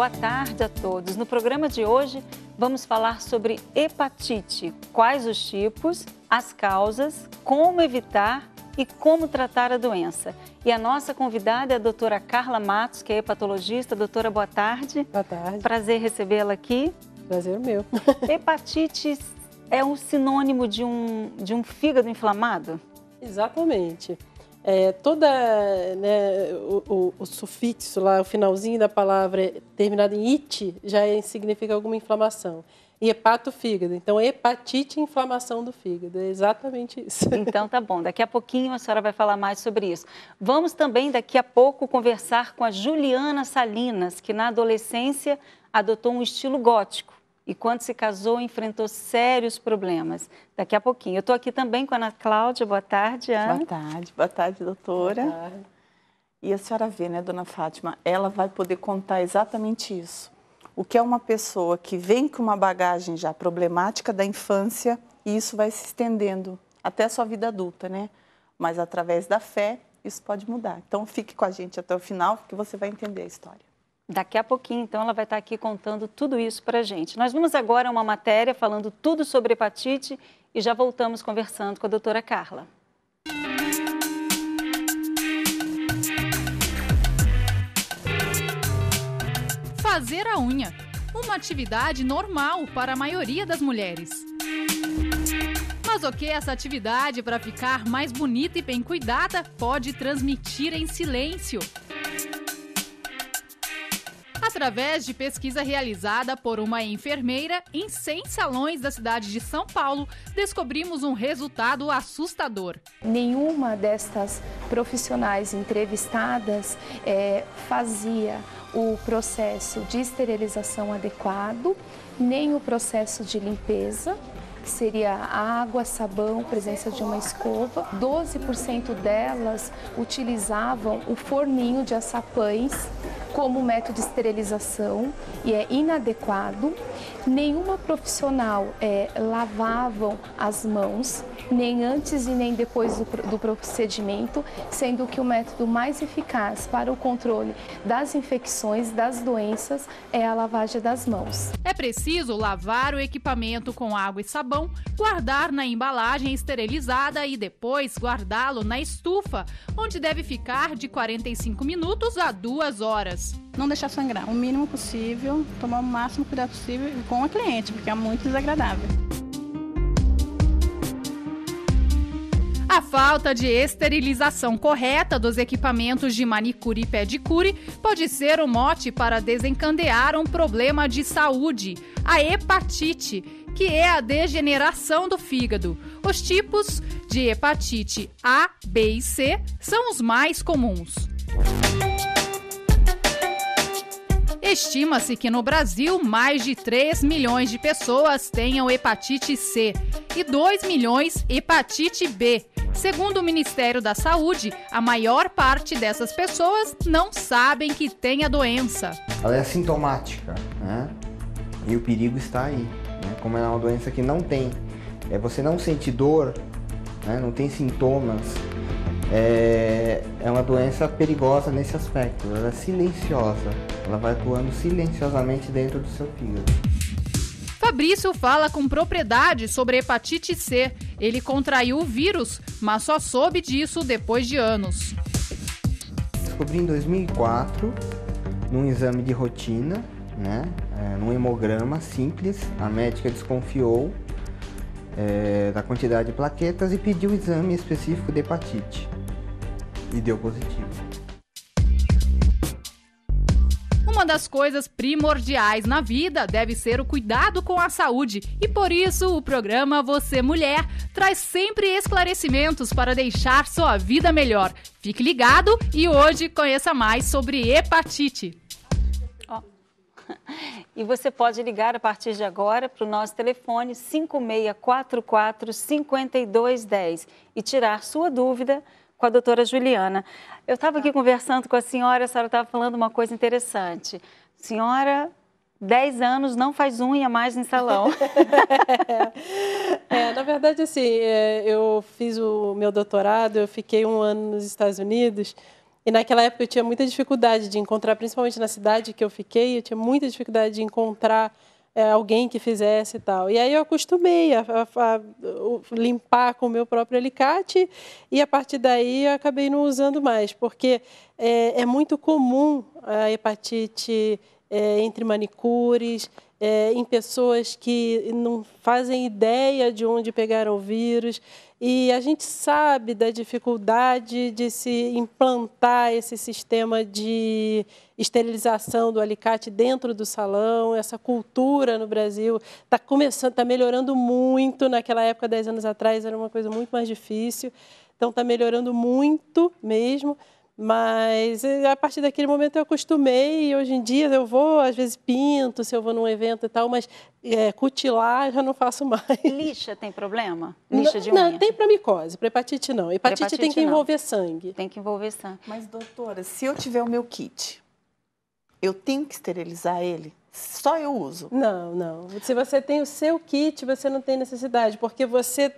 boa tarde a todos. No programa de hoje, vamos falar sobre hepatite, quais os tipos, as causas, como evitar e como tratar a doença. E a nossa convidada é a doutora Carla Matos, que é hepatologista. Doutora, boa tarde. Boa tarde. Prazer recebê-la aqui. Prazer meu. Hepatite é um sinônimo de um fígado inflamado? Exatamente. O sufixo lá, o finalzinho da palavra terminado em it, já significa alguma inflamação. E hepato, fígado. Então, hepatite, inflamação do fígado. É exatamente isso. Então, tá bom. Daqui a pouquinho a senhora vai falar mais sobre isso. Vamos também, daqui a pouco, conversar com a Juliana Salinas, que na adolescência adotou um estilo gótico. E quando se casou, enfrentou sérios problemas. Daqui a pouquinho. Eu estou aqui também com a Ana Cláudia. Boa tarde, Ana. Boa tarde, doutora. Boa tarde. E a senhora vê, né, dona Fátima, ela vai poder contar exatamente isso. O que é uma pessoa que vem com uma bagagem já problemática da infância e isso vai se estendendo até a sua vida adulta, né? Mas através da fé, isso pode mudar. Então, fique com a gente até o final, que você vai entender a história. Daqui a pouquinho, então, ela vai estar aqui contando tudo isso para a gente. Nós vamos agora a uma matéria falando tudo sobre hepatite e já voltamos conversando com a doutora Carla. Fazer a unha, uma atividade normal para a maioria das mulheres. Mas o que essa atividade para ficar mais bonita e bem cuidada pode transmitir em silêncio? Através de pesquisa realizada por uma enfermeira em 100 salões da cidade de São Paulo, descobrimos um resultado assustador. Nenhuma destas profissionais entrevistadas fazia o processo de esterilização adequado, nem o processo de limpeza, que seria água, sabão, presença de uma escova. 12% delas utilizavam o forninho de açapães como método de esterilização e é inadequado. Nenhuma profissional lavavam as mãos, nem antes e nem depois do procedimento, sendo que o método mais eficaz para o controle das infecções, das doenças, é a lavagem das mãos. É preciso lavar o equipamento com água e sabão, guardar na embalagem esterilizada e depois guardá-lo na estufa, onde deve ficar de 45 minutos a 2 horas. Não deixar sangrar, o mínimo possível, tomar o máximo cuidado possível com a cliente, porque é muito desagradável. A falta de esterilização correta dos equipamentos de manicure e pedicure pode ser o mote para desencadear um problema de saúde, a hepatite, que é a degeneração do fígado. Os tipos de hepatite A, B e C são os mais comuns. Estima-se que no Brasil mais de 3 milhões de pessoas tenham hepatite C e 2 milhões hepatite B. Segundo o Ministério da Saúde, a maior parte dessas pessoas não sabem que tem a doença. Ela é assintomática, né? E o perigo está aí, né? Como é uma doença que não tem, você não sente dor, né? Não tem sintomas. É uma doença perigosa nesse aspecto, ela é silenciosa, ela vai atuando silenciosamente dentro do seu fígado. Fabrício fala com propriedade sobre hepatite C. Ele contraiu o vírus, mas só soube disso depois de anos. Descobri em 2004, num exame de rotina, né, num hemograma simples, a médica desconfiou da quantidade de plaquetas e pediu o exame específico de hepatite. E deu positivo. Uma das coisas primordiais na vida deve ser o cuidado com a saúde. E por isso o programa Você Mulher traz sempre esclarecimentos para deixar sua vida melhor. Fique ligado e hoje conheça mais sobre hepatite. E você pode ligar a partir de agora para o nosso telefone 5644-5210 e tirar sua dúvida com a doutora Juliana. Eu estava aqui conversando com a senhora estava falando uma coisa interessante. Senhora, 10 anos, não faz unha mais em salão. Na verdade, assim, eu fiz o meu doutorado, eu fiquei 1 ano nos Estados Unidos E naquela época eu tinha muita dificuldade de encontrar, principalmente na cidade que eu fiquei, eu tinha muita dificuldade de encontrar alguém que fizesse e tal. E aí eu acostumei a limpar com o meu próprio alicate e a partir daí eu acabei não usando mais, porque é muito comum a hepatite entre manicures, em pessoas que não fazem ideia de onde pegaram o vírus. E a gente sabe da dificuldade de se implantar esse sistema de esterilização do alicate dentro do salão. Essa cultura no Brasil está melhorando muito. Naquela época, 10 anos atrás, era uma coisa muito mais difícil. Então, está melhorando muito mesmo. Mas a partir daquele momento eu acostumei e hoje em dia eu vou, às vezes pinto, se eu vou num evento e tal, mas cutilar já não faço mais. Lixa tem problema? Lixa de unha? Não, tem para micose, para hepatite não. Hepatite tem que envolver sangue. Tem que envolver sangue. Mas, doutora, se eu tiver o meu kit, eu tenho que esterilizar ele? Só eu uso? Não, não. Se você tem o seu kit, você não tem necessidade, porque você...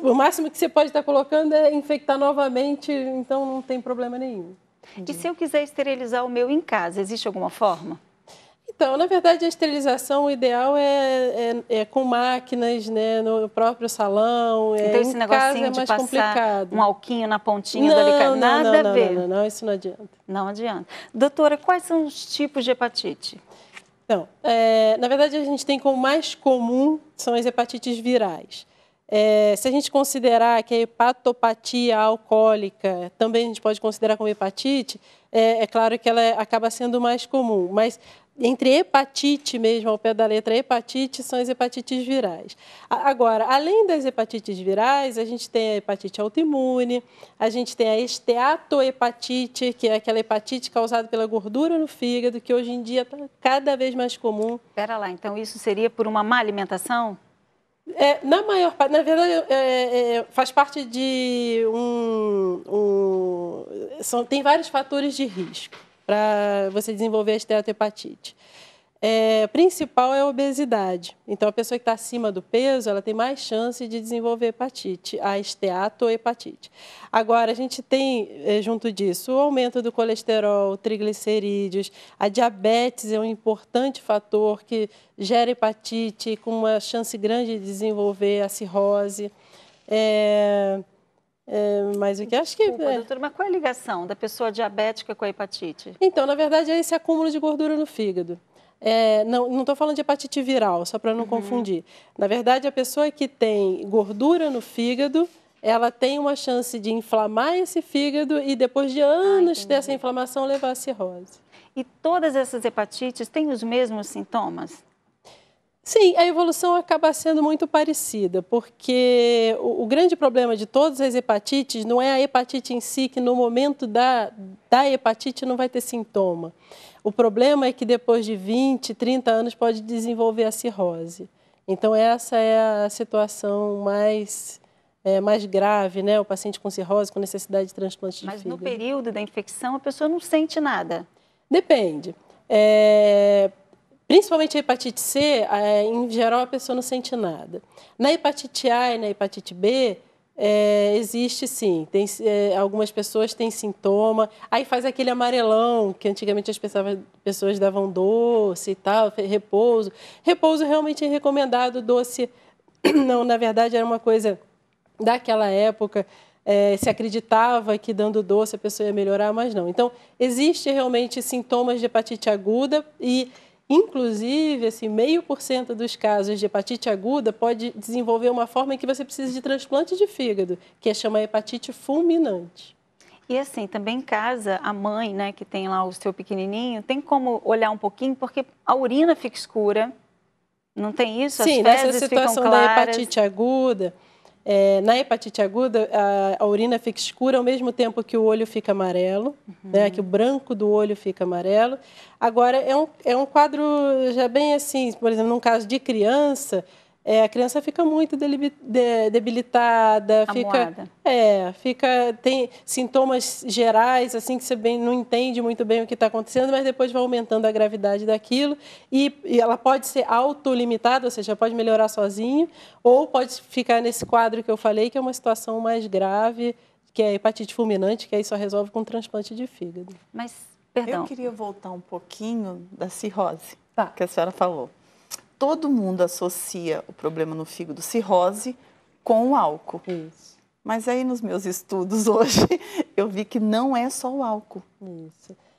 o máximo que você pode estar colocando é infectar novamente, então não tem problema nenhum. E se eu quiser esterilizar o meu em casa, existe alguma forma? Então, na verdade, a esterilização, o ideal é com máquinas, né, no próprio salão. Então, esse negocinho de passar complicado. Um alquinho na pontinha do alicate, nada a ver? Não, isso não adianta. Não adianta. Doutora, quais são os tipos de hepatite? Então, na verdade, a gente tem como mais comum são as hepatites virais. Se a gente considerar que a hepatopatia alcoólica também a gente pode considerar como hepatite, é claro que ela acaba sendo mais comum, mas entre hepatite mesmo, ao pé da letra hepatite, são as hepatites virais. Agora, além das hepatites virais, a gente tem a hepatite autoimune, a gente tem a esteatohepatite, que é aquela hepatite causada pela gordura no fígado, que hoje em dia está cada vez mais comum. Espera lá, então isso seria por uma má alimentação? Na maior parte, na verdade, faz parte de tem vários fatores de risco para você desenvolver a esteatohepatite. Principal é a obesidade. Então, a pessoa que está acima do peso, ela tem mais chance de desenvolver hepatite, a esteatohepatite. Agora, a gente tem, junto disso, o aumento do colesterol, triglicerídeos, a diabetes é um importante fator que gera hepatite com uma chance grande de desenvolver a cirrose. Mas o que acho que... doutora, mas qual é a ligação da pessoa diabética com a hepatite? Então, na verdade, é esse acúmulo de gordura no fígado. Não estou falando de hepatite viral, só para não confundir. Na verdade, a pessoa que tem gordura no fígado, ela tem uma chance de inflamar esse fígado e depois de anos dessa inflamação levar a cirrose. E todas essas hepatites têm os mesmos sintomas? Sim, a evolução acaba sendo muito parecida, porque o grande problema de todas as hepatites não é a hepatite em si, que no momento da hepatite não vai ter sintoma. O problema é que depois de 20, 30 anos pode desenvolver a cirrose. Então, essa é a situação mais grave, né? O paciente com cirrose, com necessidade de transplante de fígado. Mas no período da infecção, a pessoa não sente nada? Depende. Principalmente a hepatite C, em geral, a pessoa não sente nada. Na hepatite A e na hepatite B, existe sim. Algumas pessoas têm sintoma, aí faz aquele amarelão, que antigamente as pessoas davam doce e tal, repouso. Repouso realmente é recomendado, doce não, na verdade era uma coisa daquela época, se acreditava que dando doce a pessoa ia melhorar, mas não. Então, existe realmente sintomas de hepatite aguda e... Inclusive, assim, 0,5% dos casos de hepatite aguda pode desenvolver uma forma em que você precisa de transplante de fígado, que é chamada hepatite fulminante. E assim, também em casa, a mãe, né, que tem lá o seu pequenininho, tem como olhar um pouquinho, porque a urina fica escura, não tem isso? Sim, nessa situação da hepatite aguda, na hepatite aguda, a urina fica escura ao mesmo tempo que o olho fica amarelo, né, que o branco do olho fica amarelo. Agora, é um quadro já bem assim, por exemplo, num caso de criança, a criança fica muito debilitada, tem sintomas gerais, assim, que você não entende muito bem o que está acontecendo, mas depois vai aumentando a gravidade daquilo e ela pode ser autolimitada, ou seja, pode melhorar sozinho, ou pode ficar nesse quadro que eu falei, que é uma situação mais grave, que é a hepatite fulminante, que aí só resolve com transplante de fígado. Mas, perdão. Eu queria voltar um pouquinho da cirrose, Tá. que a senhora falou. Todo mundo associa o problema no fígado, cirrose, com o álcool. Isso. Mas aí nos meus estudos hoje, eu vi que não é só o álcool.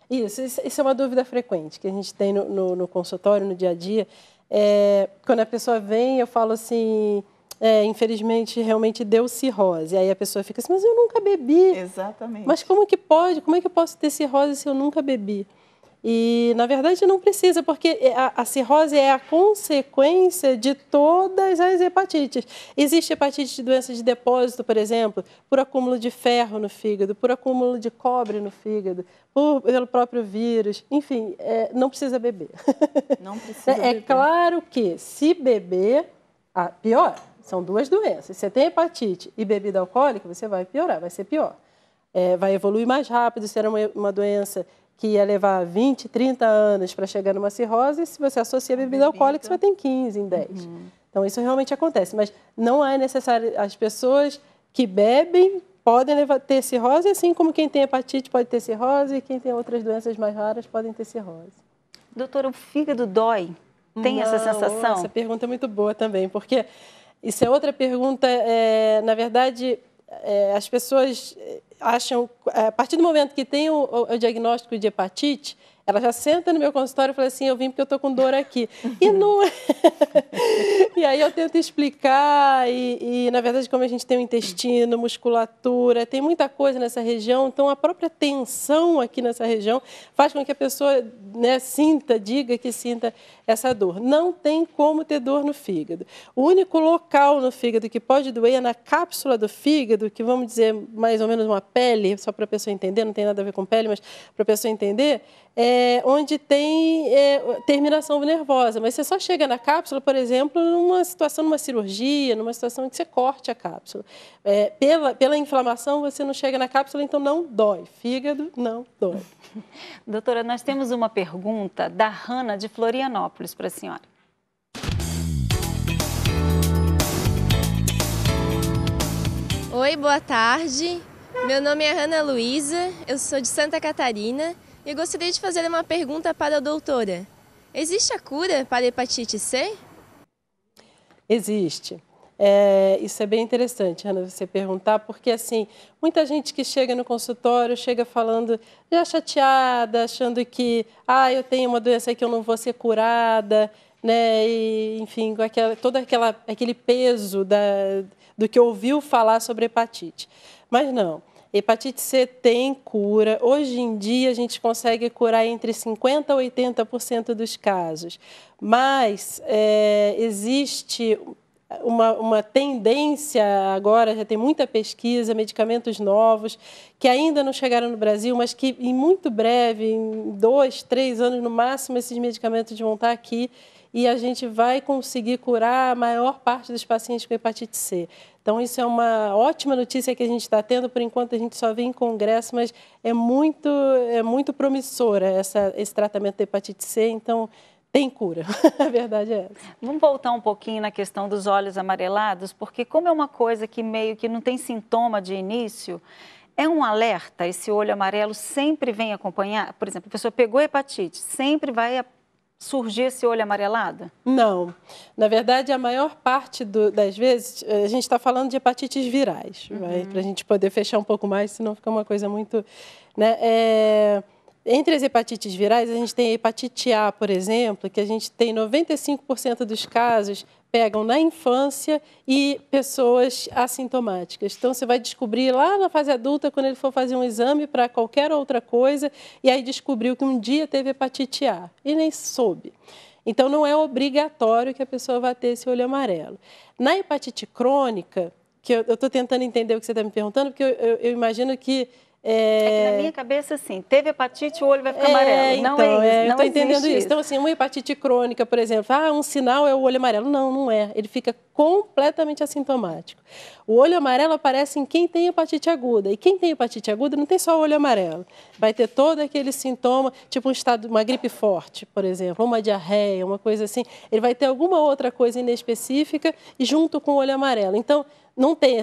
Isso é uma dúvida frequente que a gente tem no consultório, no dia a dia. Quando a pessoa vem, eu falo assim, infelizmente, realmente deu cirrose. Aí a pessoa fica assim, mas eu nunca bebi. Exatamente. Mas como que pode? Como é que eu posso ter cirrose se eu nunca bebi? E, na verdade, não precisa, porque a cirrose é a consequência de todas as hepatites. Existe hepatite de doença de depósito, por exemplo, por acúmulo de ferro no fígado, por acúmulo de cobre no fígado, pelo próprio vírus. Enfim, não precisa beber. Não precisa beber. É claro que, se beber, pior. São duas doenças. Se você tem hepatite e bebida alcoólica, você vai piorar, vai ser pior. Vai evoluir mais rápido, será uma doença que ia levar 20, 30 anos para chegar numa cirrose, se você associa a bebida alcoólica, você vai ter em 15, em 10. Então, isso realmente acontece. Mas não é necessário... As pessoas que bebem podem ter cirrose, assim como quem tem hepatite pode ter cirrose e quem tem outras doenças mais raras podem ter cirrose. Doutora, o fígado dói? Tem essa sensação? Essa pergunta é muito boa também, porque isso é outra pergunta. Na verdade, as pessoas acham, a partir do momento que tem o diagnóstico de hepatite, ela já senta no meu consultório e fala assim, eu vim porque eu estou com dor aqui. E não é. E aí eu tento explicar e, na verdade, como a gente tem o intestino, musculatura, tem muita coisa nessa região, então a própria tensão aqui nessa região faz com que a pessoa, né, diga que sinta essa dor. Não tem como ter dor no fígado. O único local no fígado que pode doer é na cápsula do fígado, que vamos dizer mais ou menos uma pele, só para a pessoa entender, não tem nada a ver com pele, mas para a pessoa entender, onde tem terminação nervosa. Mas você só chega na cápsula, por exemplo, numa situação, numa cirurgia, numa situação em que você corte a cápsula. Pela inflamação, você não chega na cápsula, então não dói. Fígado não dói. Doutora, nós temos uma pergunta da Hanna de Florianópolis para a senhora. Oi, boa tarde. Meu nome é Ana Luísa, eu sou de Santa Catarina e eu gostaria de fazer uma pergunta para a doutora. Existe a cura para a hepatite C? Existe. Isso é bem interessante, Ana, você perguntar, porque assim, muita gente que chega no consultório chega falando já chateada, achando que eu tenho uma doença que eu não vou ser curada, né? E, enfim, com aquele peso do que ouviu falar sobre hepatite. Mas não. Hepatite C tem cura. Hoje em dia, a gente consegue curar entre 50% a 80% dos casos. Mas existe uma tendência agora, já tem muita pesquisa, medicamentos novos, que ainda não chegaram no Brasil, mas que em muito breve, em 2, 3 anos no máximo, esses medicamentos vão estar aqui e a gente vai conseguir curar a maior parte dos pacientes com hepatite C. Então, isso é uma ótima notícia que a gente está tendo. Por enquanto, a gente só vê em congresso, mas é muito promissora esse tratamento da hepatite C. Então, tem cura. A verdade é essa. Vamos voltar um pouquinho na questão dos olhos amarelados, porque como é uma coisa que meio que não tem sintoma de início, é um alerta, esse olho amarelo sempre vem acompanhar? Por exemplo, a pessoa pegou hepatite, sempre vai surgir esse olho amarelado? Não. Na verdade, a maior parte das vezes, a gente está falando de hepatites virais, para a gente poder fechar um pouco mais, senão fica uma coisa muito... né? Entre as hepatites virais, a gente tem a hepatite A, por exemplo, que a gente tem 95% dos casos pegam na infância e pessoas assintomáticas. Então, você vai descobrir lá na fase adulta, quando ele for fazer um exame para qualquer outra coisa, e aí descobriu que um dia teve hepatite A e nem soube. Então, não é obrigatório que a pessoa vá ter esse olho amarelo. Na hepatite crônica, que eu estou tentando entender o que você está me perguntando, porque eu imagino que... É que na minha cabeça, assim, teve hepatite, o olho vai ficar amarelo. Então, não é isso. Eu estou entendendo isso. Então, assim, uma hepatite crônica, por exemplo, um sinal é o olho amarelo. Não, não é. Ele fica completamente assintomático. O olho amarelo aparece em quem tem hepatite aguda. E quem tem hepatite aguda não tem só o olho amarelo. Vai ter todo aquele sintoma, tipo uma gripe forte, por exemplo, uma diarreia, uma coisa assim. Ele vai ter alguma outra coisa inespecífica e junto com o olho amarelo. Então, não tem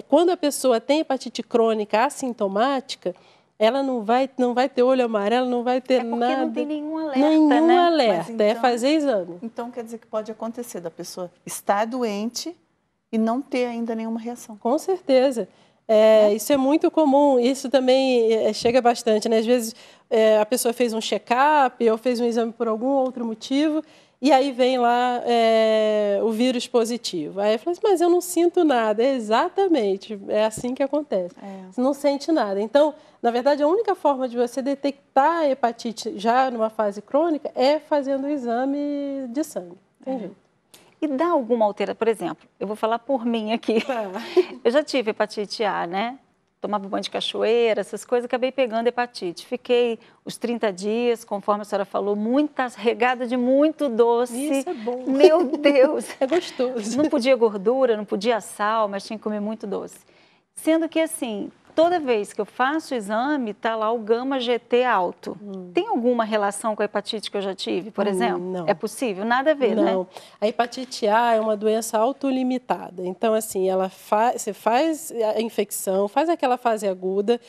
quando a pessoa tem hepatite crônica assintomática, ela não vai ter olho amarelo, não vai ter nada. Não tem nenhum alerta, nenhum né? alerta, então, é fazer exame. Então quer dizer que pode acontecer da pessoa estar doente e não ter ainda nenhuma reação. Com certeza. Isso é muito comum, isso também chega bastante, né? Às vezes a pessoa fez um check-up ou fez um exame por algum outro motivo e aí vem lá o vírus positivo. Aí fala assim, mas eu não sinto nada. Exatamente, é assim que acontece. Você não sente nada. Então, na verdade, a única forma de você detectar a hepatite já numa fase crônica é fazendo o exame de sangue. Tem jeito. E dá alguma alteração? Por exemplo, eu vou falar por mim aqui. Eu já tive hepatite A, né? Tomava banho de cachoeira, essas coisas, acabei pegando hepatite. Fiquei os 30 dias, conforme a senhora falou, regada de muito doce. Isso é bom. Meu Deus! É gostoso. Não podia gordura, não podia sal, mas tinha que comer muito doce. Sendo que, assim, toda vez que eu faço o exame, está lá o gama-GT alto. Tem alguma relação com a hepatite que eu já tive, por exemplo? Não. É possível? Nada a ver, né? Não. A hepatite A é uma doença autolimitada. Então, assim, você faz a infecção, faz aquela fase aguda,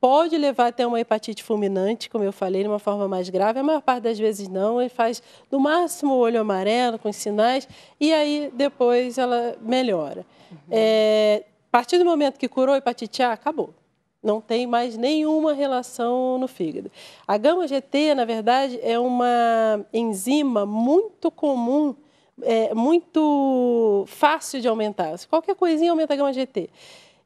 pode levar até uma hepatite fulminante, como eu falei, de uma forma mais grave. A maior parte das vezes não. Ele faz, no máximo, o olho amarelo, com sinais, e aí depois ela melhora. A partir do momento que curou a hepatite A, acabou. Não tem mais nenhuma relação no fígado. A gama-GT, na verdade, é uma enzima muito comum, muito fácil de aumentar. Qualquer coisinha aumenta a gama-GT.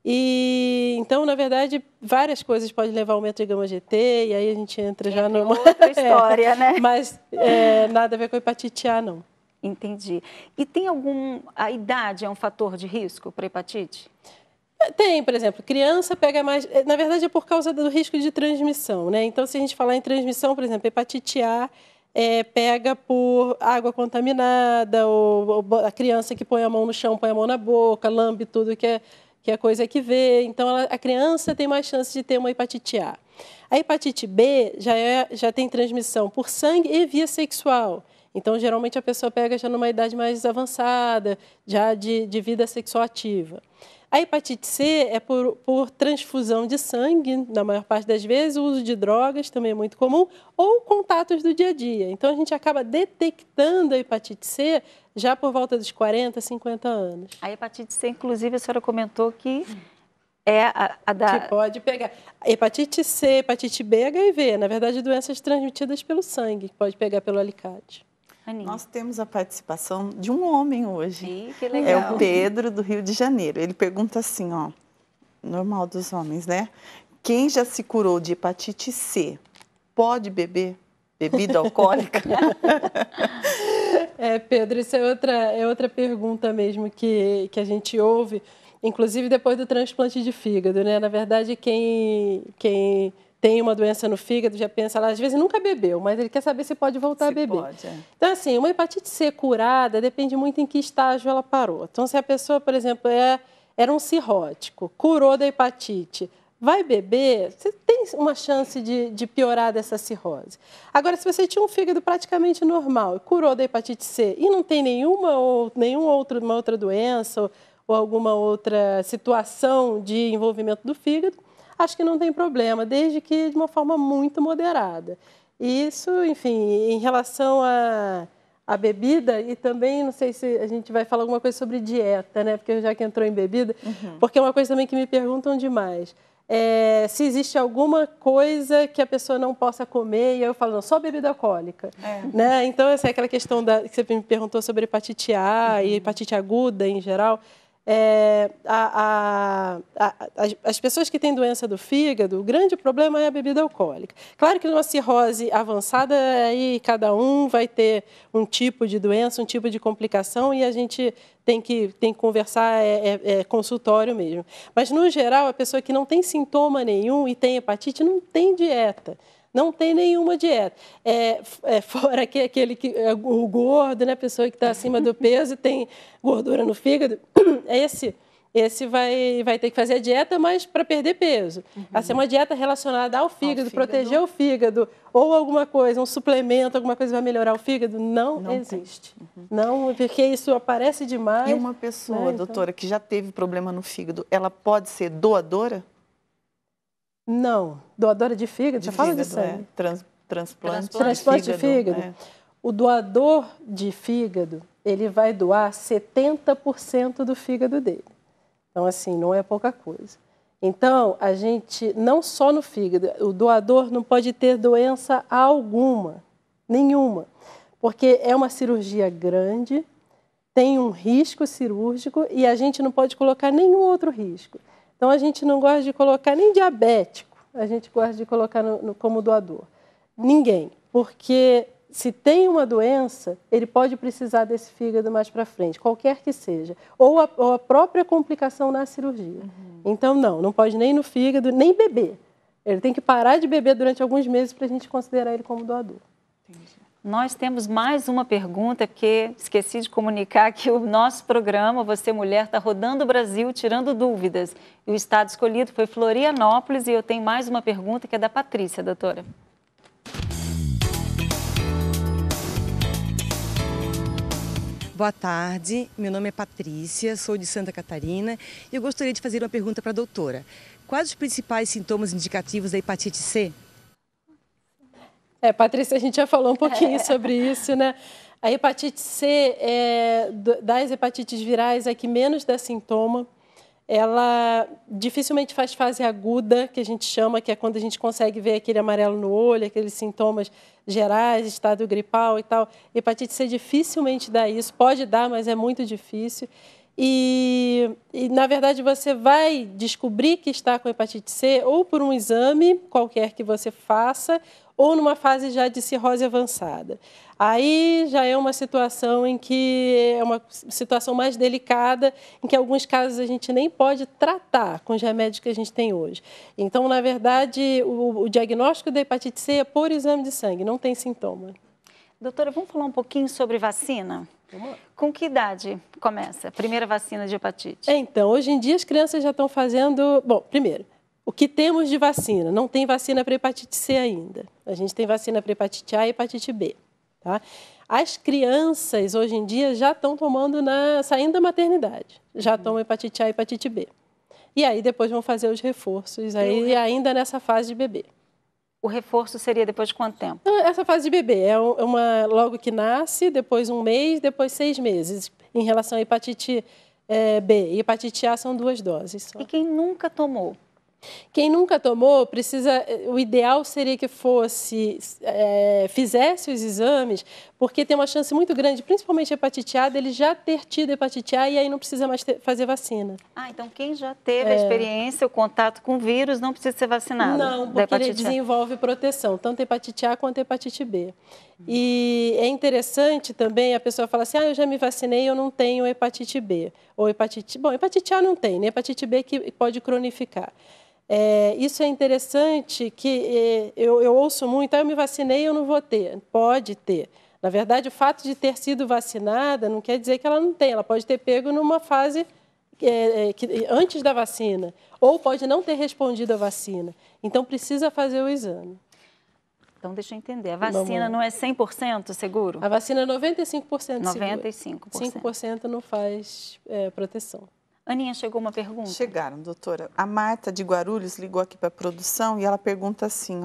E, então, na verdade, várias coisas podem levar ao aumento de gama-GT, e aí a gente entra já numa outra história, né? Mas nada a ver com a hepatite A, não. Entendi. E tem a idade é um fator de risco para hepatite? Tem, por exemplo, criança pega mais... Na verdade, é por causa do risco de transmissão, né? Então, se a gente falar em transmissão, por exemplo, hepatite A pega por água contaminada, ou a criança que põe a mão no chão, põe a mão na boca, lambe tudo que é coisa que vê. Então, a criança tem mais chance de ter uma hepatite A. A hepatite B já tem transmissão por sangue e via sexual. Então, geralmente, a pessoa pega já numa idade mais avançada, já de vida sexual ativa. A hepatite C é por transfusão de sangue, na maior parte das vezes, o uso de drogas também é muito comum, ou contatos do dia a dia. Então, a gente acaba detectando a hepatite C já por volta dos 40, 50 anos. A hepatite C, inclusive, a senhora comentou que é a da... Que pode pegar. Hepatite C, hepatite B, HIV. Na verdade, doenças transmitidas pelo sangue, que pode pegar pelo alicate. Aninha. Nós temos a participação de um homem hoje. Ih, que legal. É o Pedro, do Rio de Janeiro. Ele pergunta assim, normal dos homens, né? Quem já se curou de hepatite C pode beber bebida alcoólica? Pedro, isso é outra pergunta mesmo que a gente ouve, inclusive depois do transplante de fígado, né? Na verdade, quem tem uma doença no fígado, já pensa lá, às vezes nunca bebeu, mas ele quer saber se pode voltar a beber. Pode, Então, assim, uma hepatite C curada depende muito em que estágio ela parou. Então, se a pessoa, por exemplo, era um cirrótico, curou da hepatite, vai beber, você tem uma chance de piorar dessa cirrose. Agora, se você tinha um fígado praticamente normal, curou da hepatite C e não tem nenhuma outra doença ou alguma outra situação de envolvimento do fígado, acho que não tem problema, desde que de uma forma muito moderada. Isso, enfim, em relação à bebida, e também, não sei se a gente vai falar alguma coisa sobre dieta, né? Porque já que entrou em bebida, porque é uma coisa também que me perguntam demais. Se existe alguma coisa que a pessoa não possa comer, e aí eu falo, não, só bebida alcoólica. Né? Então, essa é aquela questão que você me perguntou sobre hepatite A e hepatite aguda em geral. As pessoas que têm doença do fígado, o grande problema é a bebida alcoólica. Claro que numa cirrose avançada, aí cada um vai ter um tipo de doença, um tipo de complicação, e a gente tem que conversar, consultório mesmo. Mas, no geral, a pessoa que não tem sintoma nenhum e tem hepatite não tem dieta. Não tem nenhuma dieta. Fora o gordo, né? A pessoa que está acima do peso e tem gordura no fígado, esse esse vai ter que fazer a dieta, mas para perder peso. Essa é uma dieta relacionada ao fígado, proteger o fígado, ou alguma coisa, um suplemento, alguma coisa vai melhorar o fígado, não existe. Não, porque isso aparece demais. E uma pessoa, doutora, que já teve problema no fígado, ela pode ser doadora? Não, doadora de fígado, já fala de sangue. Transplante de fígado. O doador de fígado, ele vai doar 70% do fígado dele. Então, assim, não é pouca coisa. Então, a gente, não só no fígado, o doador não pode ter doença alguma, nenhuma, porque é uma cirurgia grande, tem um risco cirúrgico e a gente não pode colocar nenhum outro risco. Então, a gente não gosta de colocar nem diabético, a gente gosta de colocar como doador. Ninguém, porque se tem uma doença, ele pode precisar desse fígado mais para frente, qualquer que seja, ou a própria complicação na cirurgia. Então, não pode nem no fígado, nem beber. Ele tem que parar de beber durante alguns meses para a gente considerar ele como doador. Entendi. Nós temos mais uma pergunta, porque esqueci de comunicar que o nosso programa, Você Mulher, está rodando o Brasil, tirando dúvidas. E o estado escolhido foi Florianópolis, e eu tenho mais uma pergunta que é da Patrícia, doutora. Boa tarde, meu nome é Patrícia, sou de Santa Catarina e eu gostaria de fazer uma pergunta para a doutora. Quais os principais sintomas indicativos da hepatite C? Patrícia, a gente já falou um pouquinho sobre isso, né? A hepatite C, das hepatites virais, é que menos dá sintoma. Ela dificilmente faz fase aguda, que a gente chama, que é quando a gente consegue ver aquele amarelo no olho, aqueles sintomas gerais, estado gripal e tal. Hepatite C dificilmente dá isso, pode dar, mas é muito difícil. E, na verdade, você vai descobrir que está com hepatite C ou por um exame qualquer que você faça, ou numa fase já de cirrose avançada. Aí já é uma situação em que é uma situação mais delicada, em que em alguns casos a gente nem pode tratar com os remédios que a gente tem hoje. Então, na verdade, o diagnóstico da hepatite C é por exame de sangue, não tem sintoma. Doutora, vamos falar um pouquinho sobre vacina? Com que idade começa a primeira vacina de hepatite? Então, hoje em dia as crianças já estão fazendo... Bom, primeiro, o que temos de vacina? Não tem vacina para hepatite C ainda. A gente tem vacina para hepatite A e hepatite B. Tá? As crianças, hoje em dia, já estão tomando, saindo da maternidade. Já tomam hepatite A e hepatite B. E aí depois vão fazer os reforços, aí ainda nessa fase de bebê. O reforço seria depois de quanto tempo? Essa fase de bebê é logo que nasce, depois 1 mês, depois 6 meses. Em relação à hepatite B e hepatite A são 2 doses só. E quem nunca tomou? Quem nunca tomou, o ideal seria que fizesse os exames, porque tem uma chance muito grande, principalmente hepatite A, dele já ter tido hepatite A e aí não precisa mais fazer vacina. Então quem já teve a experiência, o contato com o vírus, não precisa ser vacinado? Não, porque ele desenvolve proteção, tanto hepatite A quanto hepatite B. E é interessante também, a pessoa fala assim, eu já me vacinei, eu não tenho hepatite B. Ou hepatite A não tem, né? Hepatite B que pode cronificar. Isso é interessante, que eu ouço muito, eu me vacinei, eu não vou ter. Pode ter. Na verdade, o fato de ter sido vacinada não quer dizer que ela não tem. Ela pode ter pego numa fase antes da vacina, ou pode não ter respondido à vacina. Então, precisa fazer o exame. Então, deixa eu entender, a vacina não é 100% seguro? A vacina é 95% segura. 95%. 5% não faz proteção. Aninha, chegou uma pergunta? Chegaram, doutora. A Marta de Guarulhos ligou aqui para a produção e ela pergunta assim,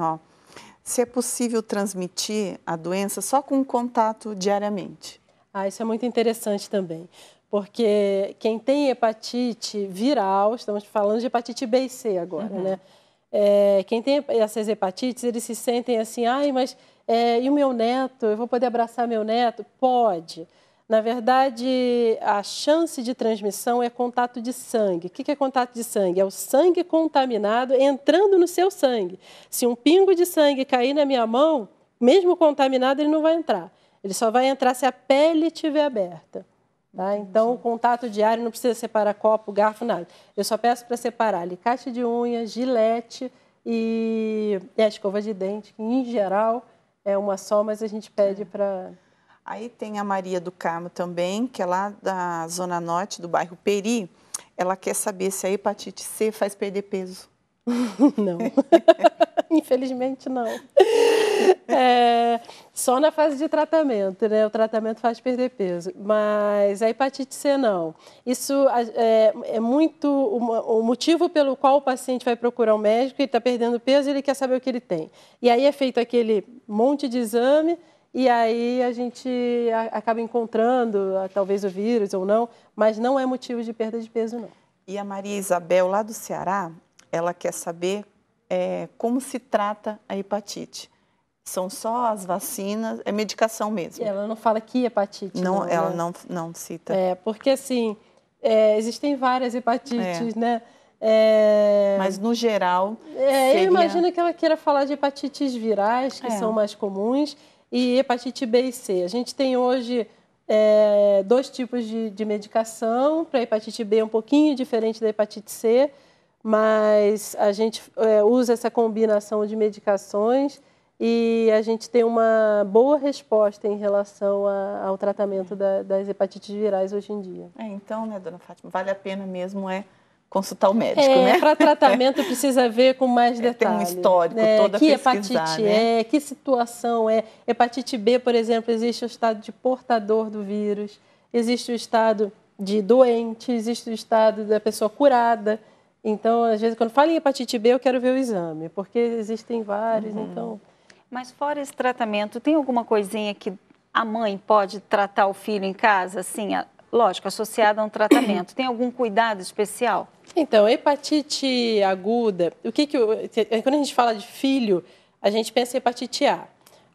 se é possível transmitir a doença só com contato diariamente? Isso é muito interessante também, porque quem tem hepatite viral, estamos falando de hepatite B e C agora, né? Quem tem essas hepatites, eles se sentem assim, mas e o meu neto, eu vou poder abraçar meu neto? Pode. Na verdade, a chance de transmissão é contato de sangue. O que é contato de sangue? É o sangue contaminado entrando no seu sangue. Se um pingo de sangue cair na minha mão, mesmo contaminado, ele não vai entrar. Ele só vai entrar se a pele estiver aberta. Tá? Então, o contato diário não precisa separar copo, garfo, nada. Eu só peço para separar alicate de unha, gilete e a escova de dente, que em geral é uma só, mas a gente pede para... Aí tem a Maria do Carmo também, que é lá da Zona Norte, do bairro Peri. ela quer saber se a hepatite C faz perder peso. Não, infelizmente não. Só na fase de tratamento, né? O tratamento faz perder peso, mas a hepatite C não. Isso é muito o motivo pelo qual o paciente vai procurar um médico, ele está perdendo peso e ele quer saber o que ele tem. E aí é feito aquele monte de exame e aí a gente acaba encontrando talvez o vírus ou não, mas não é motivo de perda de peso, não. E a Maria Isabel, lá do Ceará, ela quer saber como se trata a hepatite. São só as vacinas, é medicação mesmo. Ela não fala que hepatite, não. Ela né? não cita. Porque assim, existem várias hepatites, né? Mas no geral, eu imagino que ela queira falar de hepatites virais, que são mais comuns, e hepatite B e C. A gente tem hoje 2 tipos de medicação. Para a hepatite B é um pouquinho diferente da hepatite C, mas a gente usa essa combinação de medicações e a gente tem uma boa resposta em relação ao tratamento das hepatites virais hoje em dia. Então, né, dona Fátima, vale a pena mesmo consultar o médico, né? Para tratamento precisa ver com mais detalhes. Tem um histórico, toda que pesquisar, hepatite que situação é. Hepatite B, por exemplo, existe o estado de portador do vírus, existe o estado de doente, existe o estado da pessoa curada. Então, às vezes, quando falo em hepatite B, eu quero ver o exame, porque existem vários, então... Mas fora esse tratamento, tem alguma coisinha que a mãe pode tratar o filho em casa, assim, lógico, associada a um tratamento? Tem algum cuidado especial? Então, hepatite aguda, quando a gente fala de filho, a gente pensa em hepatite A.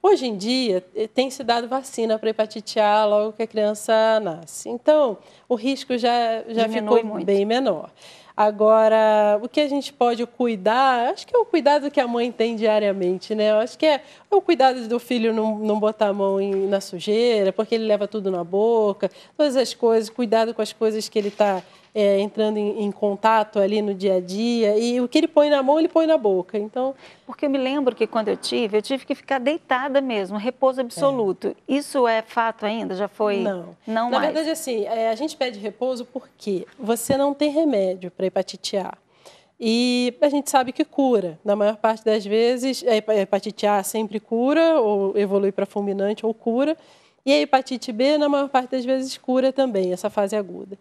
Hoje em dia, tem se dado vacina para hepatite A logo que a criança nasce. Então, o risco já ficou bem menor. Agora, o que a gente pode cuidar, acho que é o cuidado que a mãe tem diariamente, né? Eu acho que é o cuidado do filho não botar a mão na sujeira, porque ele leva tudo na boca, todas as coisas, cuidado com as coisas que ele está entrando em contato ali no dia a dia, e o que ele põe na mão, ele põe na boca, então... Porque eu me lembro que quando eu tive que ficar deitada mesmo, repouso absoluto. Isso é fato ainda? Já foi? Não Na mais? verdade, assim, a gente pede repouso porque você não tem remédio para hepatite A. E a gente sabe que cura. Na maior parte das vezes, a hepatite A sempre cura, ou evolui para fulminante, ou cura. E a hepatite B, na maior parte das vezes, cura também, essa fase aguda.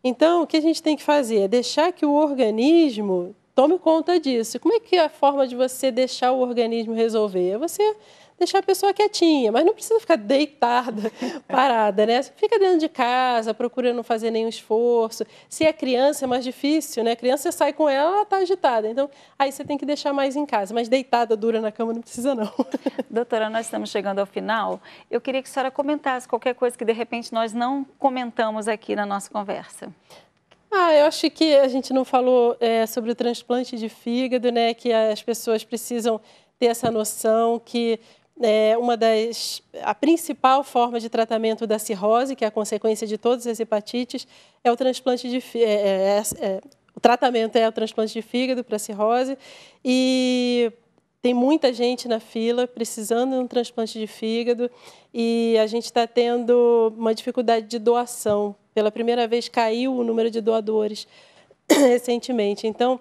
Então, o que a gente tem que fazer é deixar que o organismo tome conta disso. Como é que é a forma de você deixar o organismo resolver? É você deixar a pessoa quietinha, mas não precisa ficar deitada, parada, né? Fica dentro de casa, procura não fazer nenhum esforço. Se é criança, é mais difícil, né? A criança sai com ela está agitada. Então, aí você tem que deixar mais em casa. Mas deitada, dura na cama, não precisa, não. Doutora, nós estamos chegando ao final. Eu queria que a senhora comentasse qualquer coisa que, de repente, nós não comentamos aqui na nossa conversa. Eu acho que a gente não falou sobre o transplante de fígado, né? Que as pessoas precisam ter essa noção que a principal forma de tratamento da cirrose, que é a consequência de todas as hepatites, é o transplante de o tratamento é o transplante de fígado para cirrose, e tem muita gente na fila precisando de um transplante de fígado, e a gente está tendo uma dificuldade de doação. Pela primeira vez caiu o número de doadores recentemente. Então,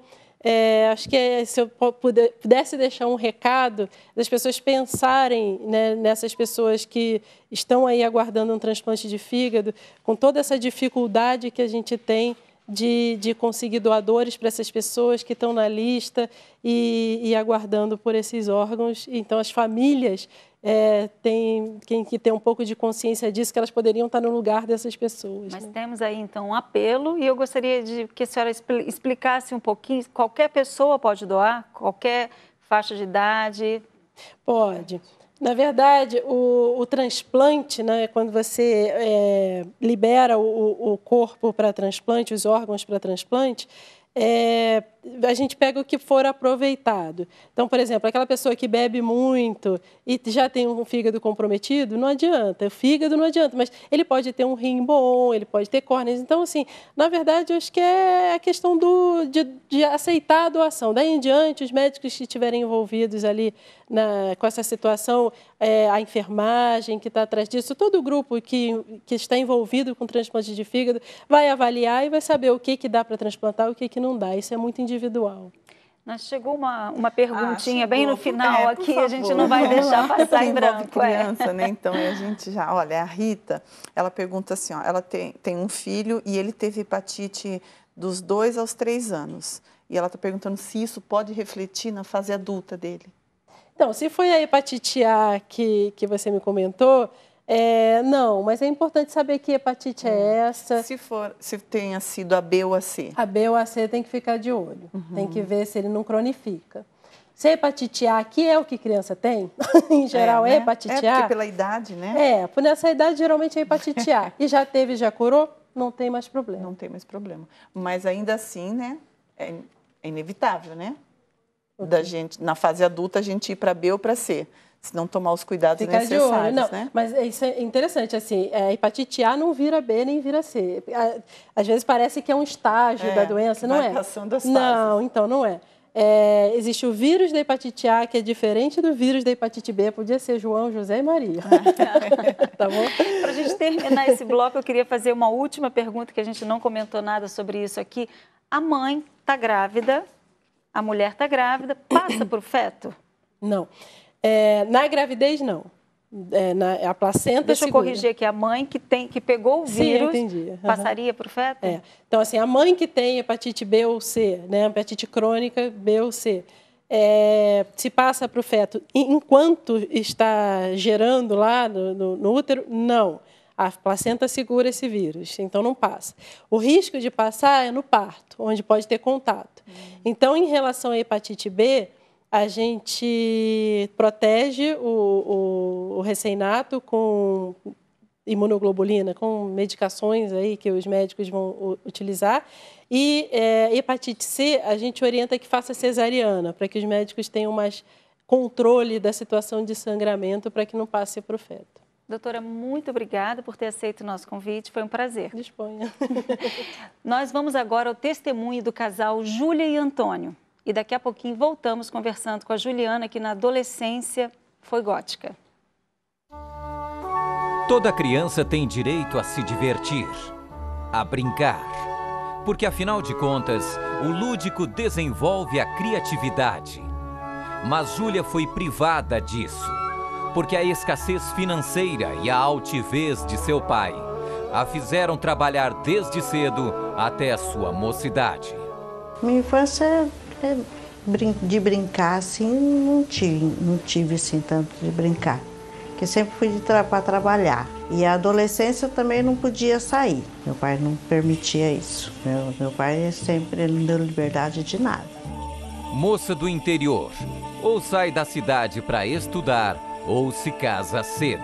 acho que se eu pudesse deixar um recado, das pessoas pensarem, né, nessas pessoas que estão aí aguardando um transplante de fígado, com toda essa dificuldade que a gente tem de conseguir doadores para essas pessoas que estão na lista e aguardando por esses órgãos. Então, as famílias têm que ter um pouco de consciência disso, que elas poderiam estar no lugar dessas pessoas. Mas temos aí, então, um apelo, e eu gostaria de que a senhora explicasse um pouquinho. Qualquer pessoa pode doar? Qualquer faixa de idade? Pode. Na verdade, o transplante, né, quando você libera o corpo para transplante, os órgãos para transplante, a gente pega o que for aproveitado. Então, por exemplo, aquela pessoa que bebe muito e já tem um fígado comprometido, não adianta. O fígado não adianta, mas ele pode ter um rim bom, ele pode ter córneas. Então, assim, na verdade, eu acho que é a questão de aceitar a doação. Daí em diante, os médicos que estiverem envolvidos ali com essa situação, a enfermagem que está atrás disso, todo o grupo que está envolvido com transplante de fígado vai avaliar e vai saber o que dá para transplantar e o que não dá. Isso é muito individual. Nós chegou uma perguntinha bem no final aqui, a gente não vai deixar passar em branco. Criança, né? Então, a gente já... Olha, a Rita, ela pergunta assim, ó, ela tem um filho e ele teve hepatite dos 2 aos 3 anos. E ela está perguntando se isso pode refletir na fase adulta dele. Então, se foi a hepatite A que você me comentou, não, mas é importante saber que hepatite é essa. Se tenha sido a B ou a C. A B ou a C tem que ficar de olho, tem que ver se ele não cronifica. Se a hepatite A, que é o que criança tem, em geral é hepatite A. Porque pela idade, né? Por nessa idade geralmente é hepatite A. E já teve, já curou, não tem mais problema. Não tem mais problema. Mas ainda assim, né, é inevitável, né? Da gente, na fase adulta, a gente ir para B ou para C, se não tomar os cuidados necessários, não, né? Mas isso é interessante, assim, a hepatite A não vira B nem vira C. Às vezes parece que é um estágio da doença, não é? Passando as fases. Não, então não é. Existe o vírus da hepatite A, que é diferente do vírus da hepatite B, podia ser João, José e Maria. Tá bom? Para a gente terminar esse bloco, eu queria fazer uma última pergunta, que a gente não comentou nada sobre isso aqui. A mãe está grávida, a mulher está grávida, passa para o feto? Não. Na gravidez, não. A placenta Deixa eu corrigir aqui, a mãe que pegou o vírus, passaria para o feto? Então, assim, a mãe que tem hepatite B ou C, né, hepatite crônica B ou C, se passa para o feto enquanto está gerando lá no útero, não. A placenta segura esse vírus, então não passa. O risco de passar é no parto, onde pode ter contato. Então, em relação à hepatite B, a gente protege o recém-nato com imunoglobulina, com medicações aí que os médicos vão utilizar. E hepatite C, a gente orienta que faça cesariana, para que os médicos tenham mais controle da situação de sangramento, para que não passe para o feto. Doutora, muito obrigada por ter aceito o nosso convite, foi um prazer. Disponha. Nós vamos agora ao testemunho do casal Júlia e Antônio. E daqui a pouquinho voltamos conversando com a Juliana, que na adolescência foi gótica. Toda criança tem direito a se divertir, a brincar. Porque, afinal de contas, o lúdico desenvolve a criatividade. Mas Júlia foi privada disso, porque a escassez financeira e a altivez de seu pai a fizeram trabalhar desde cedo até a sua mocidade. Minha infância de brincar, assim, não tive assim, tanto de brincar. Porque sempre fui para trabalhar. E a adolescência eu também não podia sair. Meu pai não permitia isso. Meu pai sempre não deu liberdade de nada. Moça do interior, ou sai da cidade para estudar, ou se casa cedo.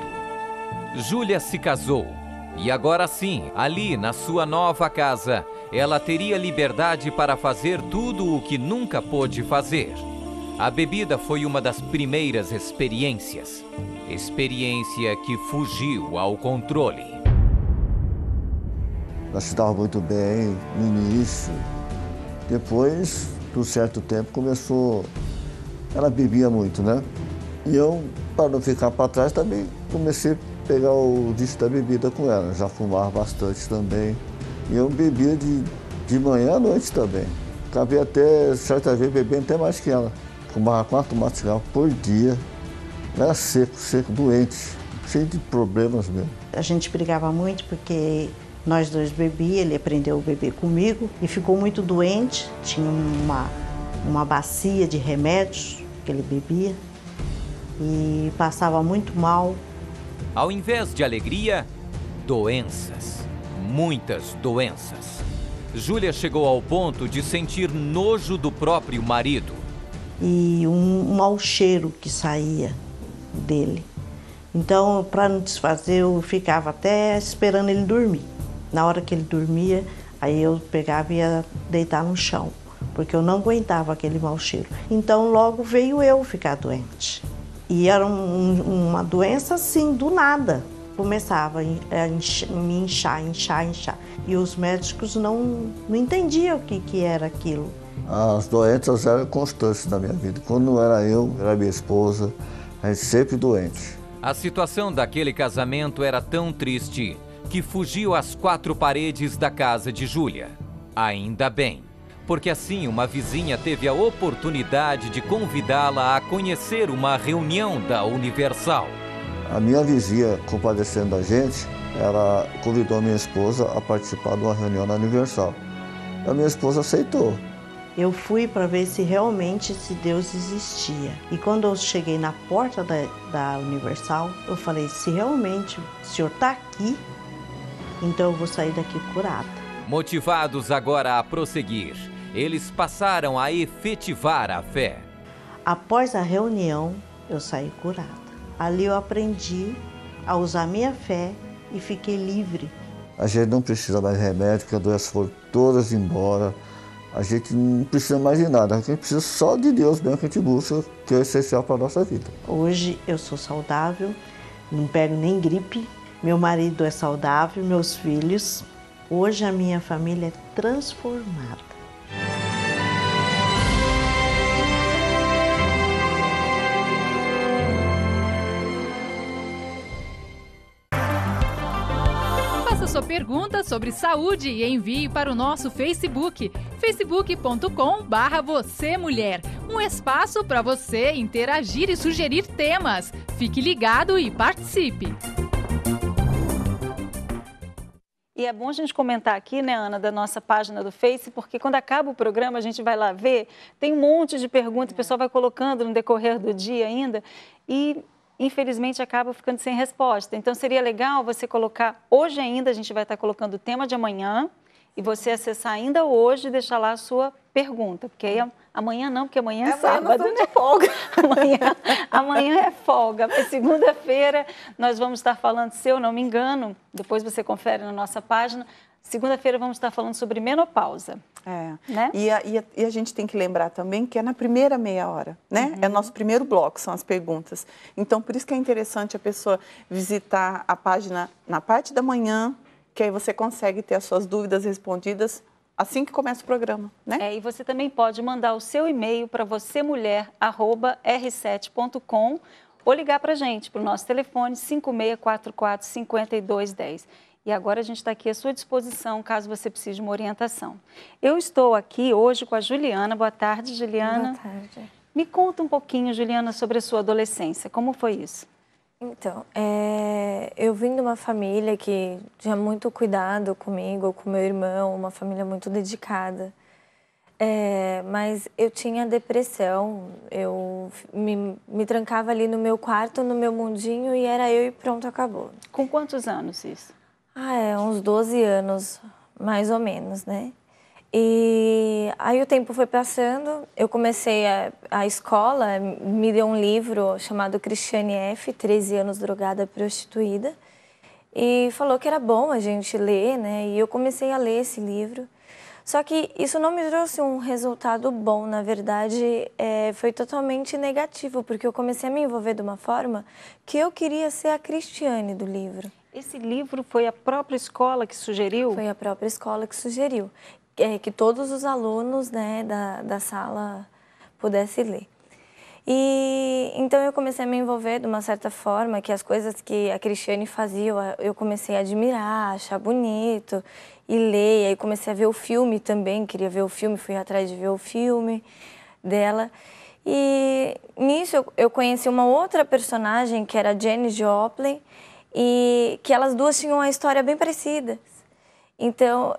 Júlia se casou e agora sim, ali na sua nova casa, ela teria liberdade para fazer tudo o que nunca pôde fazer. A bebida foi uma das primeiras experiências. Experiência que fugiu ao controle. Ela se dava muito bem no início. Depois, por um certo tempo, começou... Ela bebia muito, né? E eu, para não ficar para trás, também comecei a pegar o vício da bebida com ela. Já fumava bastante também. E eu bebia de manhã à noite também. Acabei até, certa vez, bebendo até mais que ela. Fumava 4 maços de cigarro por dia. Era seco, doente, cheio de problemas mesmo. A gente brigava muito porque nós dois bebíamos, ele aprendeu a beber comigo e ficou muito doente. Tinha uma bacia de remédios que ele bebia e passava muito mal. Ao invés de alegria, doenças. Muitas doenças. Júlia chegou ao ponto de sentir nojo do próprio marido. E um mau cheiro que saía dele. Então, para não desfazer, eu ficava até esperando ele dormir. Na hora que ele dormia, aí eu pegava e ia deitar no chão. porque eu não aguentava aquele mau cheiro. Então logo veio eu ficar doente. E era uma doença assim, do nada. Começava a me inchar. E os médicos não entendiam o que era aquilo. As doenças eram constantes na minha vida. Quando não era eu, era minha esposa, a gente sempre doente. A situação daquele casamento era tão triste que fugiu às 4 paredes da casa de Júlia. Ainda bem, porque assim uma vizinha teve a oportunidade de convidá-la a conhecer uma reunião da Universal. A minha vizinha, compadecendo da gente, ela convidou a minha esposa a participar de uma reunião na Universal. A minha esposa aceitou. Eu fui para ver se realmente Deus existia. E quando eu cheguei na porta da Universal, eu falei, se realmente o Senhor está aqui, então eu vou sair daqui curada. Motivados agora a prosseguir, eles passaram a efetivar a fé. Após a reunião, eu saí curada. Ali eu aprendi a usar minha fé e fiquei livre. A gente não precisa mais de remédio, que as doenças foram todas embora. A gente não precisa mais de nada, a gente precisa só de Deus mesmo que a gente busca, que é essencial para a nossa vida. Hoje eu sou saudável, não pego nem gripe, meu marido é saudável, meus filhos. Hoje a minha família é transformada. Faça sua pergunta sobre saúde e envie para o nosso Facebook, facebook.com/vocêmulher. Um espaço para você interagir e sugerir temas. Fique ligado e participe. E é bom a gente comentar aqui, né, Ana, da nossa página do Face, porque quando acaba o programa, a gente vai lá ver, tem um monte de perguntas, o pessoal vai colocando no decorrer do dia ainda, e infelizmente acaba ficando sem resposta. Então seria legal você colocar, hoje ainda a gente vai estar colocando o tema de amanhã, e você acessar ainda hoje e deixar lá a sua pergunta, porque aí amanhã não, porque amanhã é sábado, né? De folga. Amanhã é folga, mas segunda-feira nós vamos estar falando, se eu não me engano, depois você confere na nossa página, segunda-feira vamos estar falando sobre menopausa. Né? E a gente tem que lembrar também que é na primeira meia hora, né? É o nosso primeiro bloco, são as perguntas. Então, por isso que é interessante a pessoa visitar a página na parte da manhã, que aí você consegue ter as suas dúvidas respondidas assim que começa o programa, né? E você também pode mandar o seu e-mail para vocêmulher@r7.com ou ligar para a gente, para o nosso telefone 5644-5210. E agora a gente está aqui à sua disposição, caso você precise de uma orientação. Eu estou aqui hoje com a Juliana. Boa tarde, Juliana. Boa tarde. Me conta um pouquinho, Juliana, sobre a sua adolescência. Como foi isso? Então, eu vim de uma família que tinha muito cuidado comigo, com meu irmão, uma família muito dedicada. Mas eu tinha depressão, eu me trancava ali no meu quarto, no meu mundinho, e era eu e pronto, acabou. Com quantos anos isso? Uns 12 anos, mais ou menos, né? E aí o tempo foi passando, eu comecei a escola, me deu um livro chamado Cristiane F., 13 anos drogada prostituída, e falou que era bom a gente ler, né? E eu comecei a ler esse livro. Só que isso não me trouxe um resultado bom, na verdade, foi totalmente negativo, porque eu comecei a me envolver de uma forma que eu queria ser a Cristiane do livro. Esse livro foi a própria escola que sugeriu? Foi a própria escola que sugeriu. Que todos os alunos, né, da sala pudessem ler. E então eu comecei a me envolver de uma certa forma, que as coisas que a Cristiane fazia, eu comecei a admirar, achar bonito e ler. E aí comecei a ver o filme também, queria ver o filme, fui atrás de ver o filme dela. E nisso eu conheci uma outra personagem, que era a Janis Joplin, e que elas duas tinham uma história bem parecida. Então,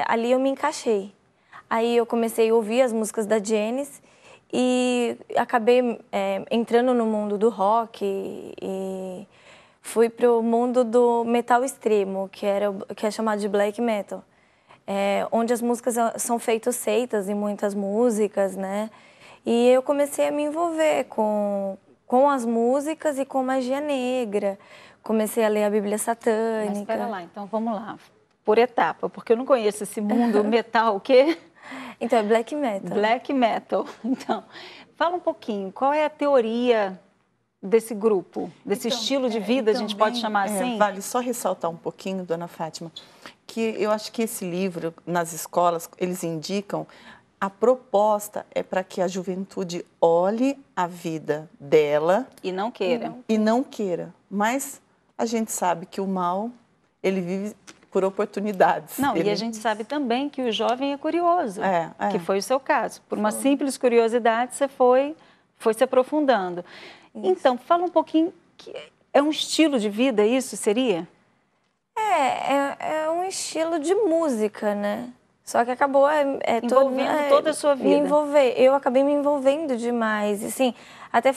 ali eu me encaixei. Aí eu comecei a ouvir as músicas da Janis e acabei entrando no mundo do rock e fui para o mundo do metal extremo, que é chamado de black metal, onde as músicas são feitas seitas em muitas músicas, né? E eu comecei a me envolver com as músicas e com magia negra. Comecei a ler a Bíblia Satânica. Mas espera lá, então vamos lá. Por etapa, porque eu não conheço esse mundo metal, o quê? Então, é black metal. Black metal. Então, fala um pouquinho, qual é a teoria desse grupo, desse estilo de vida, a gente pode chamar assim? Vale só ressaltar um pouquinho, dona Fátima, que eu acho que esse livro, nas escolas, eles indicam, a proposta é para que a juventude olhe a vida dela... E não queira. E não queira. Mas a gente sabe que o mal, ele vive por oportunidades. Não, e a gente sabe também que o jovem é curioso, que foi o seu caso. Por uma simples curiosidade, você foi se aprofundando. Isso. Então, fala um pouquinho, que é um estilo de vida isso, seria? É um estilo de música, né? Só que acabou envolvendo toda a sua vida. Eu acabei me envolvendo demais, assim, até...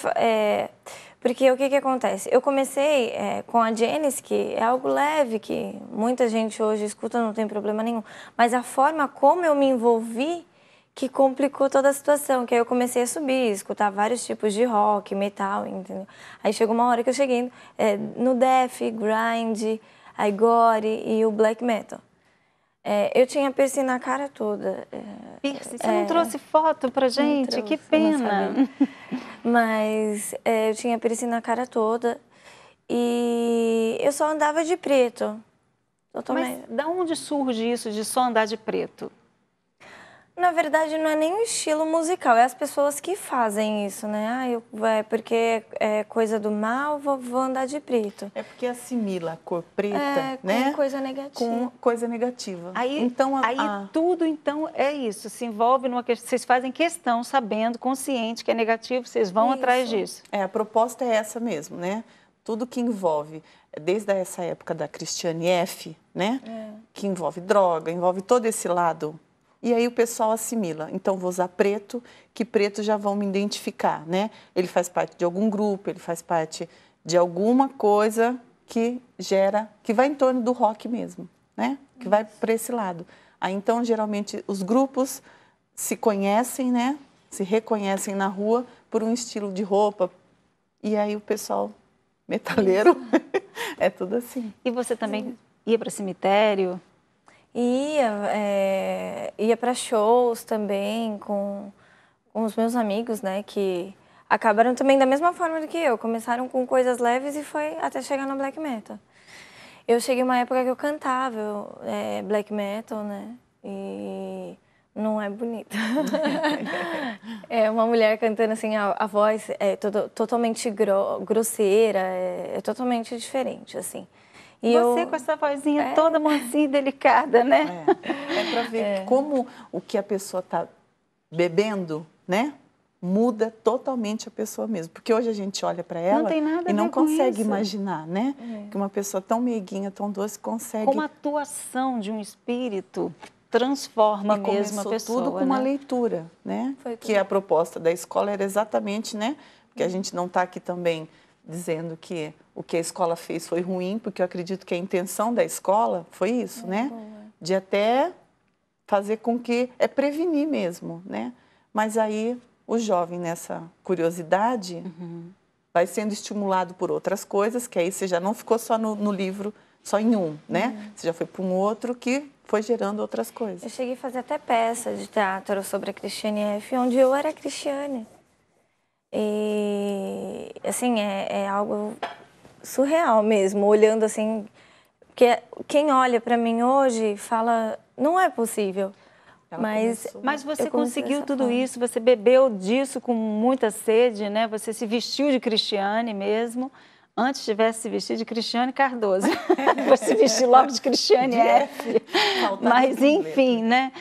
Porque o que acontece? Eu comecei com a Genesis, que é algo leve, que muita gente hoje escuta, não tem problema nenhum. Mas a forma como eu me envolvi que complicou toda a situação, que aí eu comecei a subir, escutar vários tipos de rock, metal, entendeu? Aí chegou uma hora que eu cheguei no death, grind, a gore e o black metal. Eu tinha piercing na cara toda. Piercing? Você não trouxe foto pra gente? Que pena! Mas eu tinha piercing na cara toda e eu só andava de preto. Mas da onde surge isso de só andar de preto? Na verdade, não é nem o estilo musical, é as pessoas que fazem isso, né? Porque é coisa do mal, vou andar de preto. É porque assimila a cor preta, né? Com coisa negativa. Com coisa negativa. Aí tudo, então, é isso, se envolve numa questão, vocês fazem questão, sabendo, consciente que é negativo, vocês vão atrás disso. A proposta é essa mesmo, né? Tudo que envolve, desde essa época da Cristiane F., né? Que envolve droga, envolve todo esse lado. E aí o pessoal assimila. Então, vou usar preto, que preto já vão me identificar, né? Ele faz parte de algum grupo, ele faz parte de alguma coisa que vai em torno do rock mesmo, né? Que vai para esse lado. Aí, então, geralmente, os grupos se conhecem, né? Se reconhecem na rua por um estilo de roupa. E aí o pessoal metaleiro, é tudo assim. E você também ia para cemitério? Ia para shows também com os meus amigos, né, que acabaram também da mesma forma do que eu, começaram com coisas leves e foi até chegar no black metal. Eu cheguei uma época que eu cantava black metal, né, e não é bonito. É uma mulher cantando assim, a voz é totalmente grosseira, é totalmente diferente, assim. E você com essa vozinha toda mansinha e delicada, né? É para ver como o que a pessoa está bebendo, né? Muda totalmente a pessoa mesmo. Porque hoje a gente olha para ela e não consegue imaginar, né? Que uma pessoa tão meiguinha, tão doce, consegue... Como a atuação de um espírito transforma mesmo a pessoa, tudo com uma leitura, né? Que a proposta da escola era exatamente, né? Porque a gente não está aqui também dizendo que o que a escola fez foi ruim, porque eu acredito que a intenção da escola foi isso, né? De até fazer com que... prevenir mesmo, né? Mas aí o jovem, nessa curiosidade, vai sendo estimulado por outras coisas, que aí você já não ficou só no livro, só em um, né? Você já foi para um outro que foi gerando outras coisas. Eu cheguei a fazer até peça de teatro sobre a Cristiane F., onde eu era Cristiane. E, assim, é algo surreal mesmo, olhando assim, porque quem olha para mim hoje fala, não é possível. Mas você conseguiu tudo isso, você bebeu disso com muita sede, né? Você se vestiu de Cristiane mesmo. Antes tivesse se vestido de Cristiane Cardoso. Você se vestiu logo de Cristiane F. Mas, enfim, né?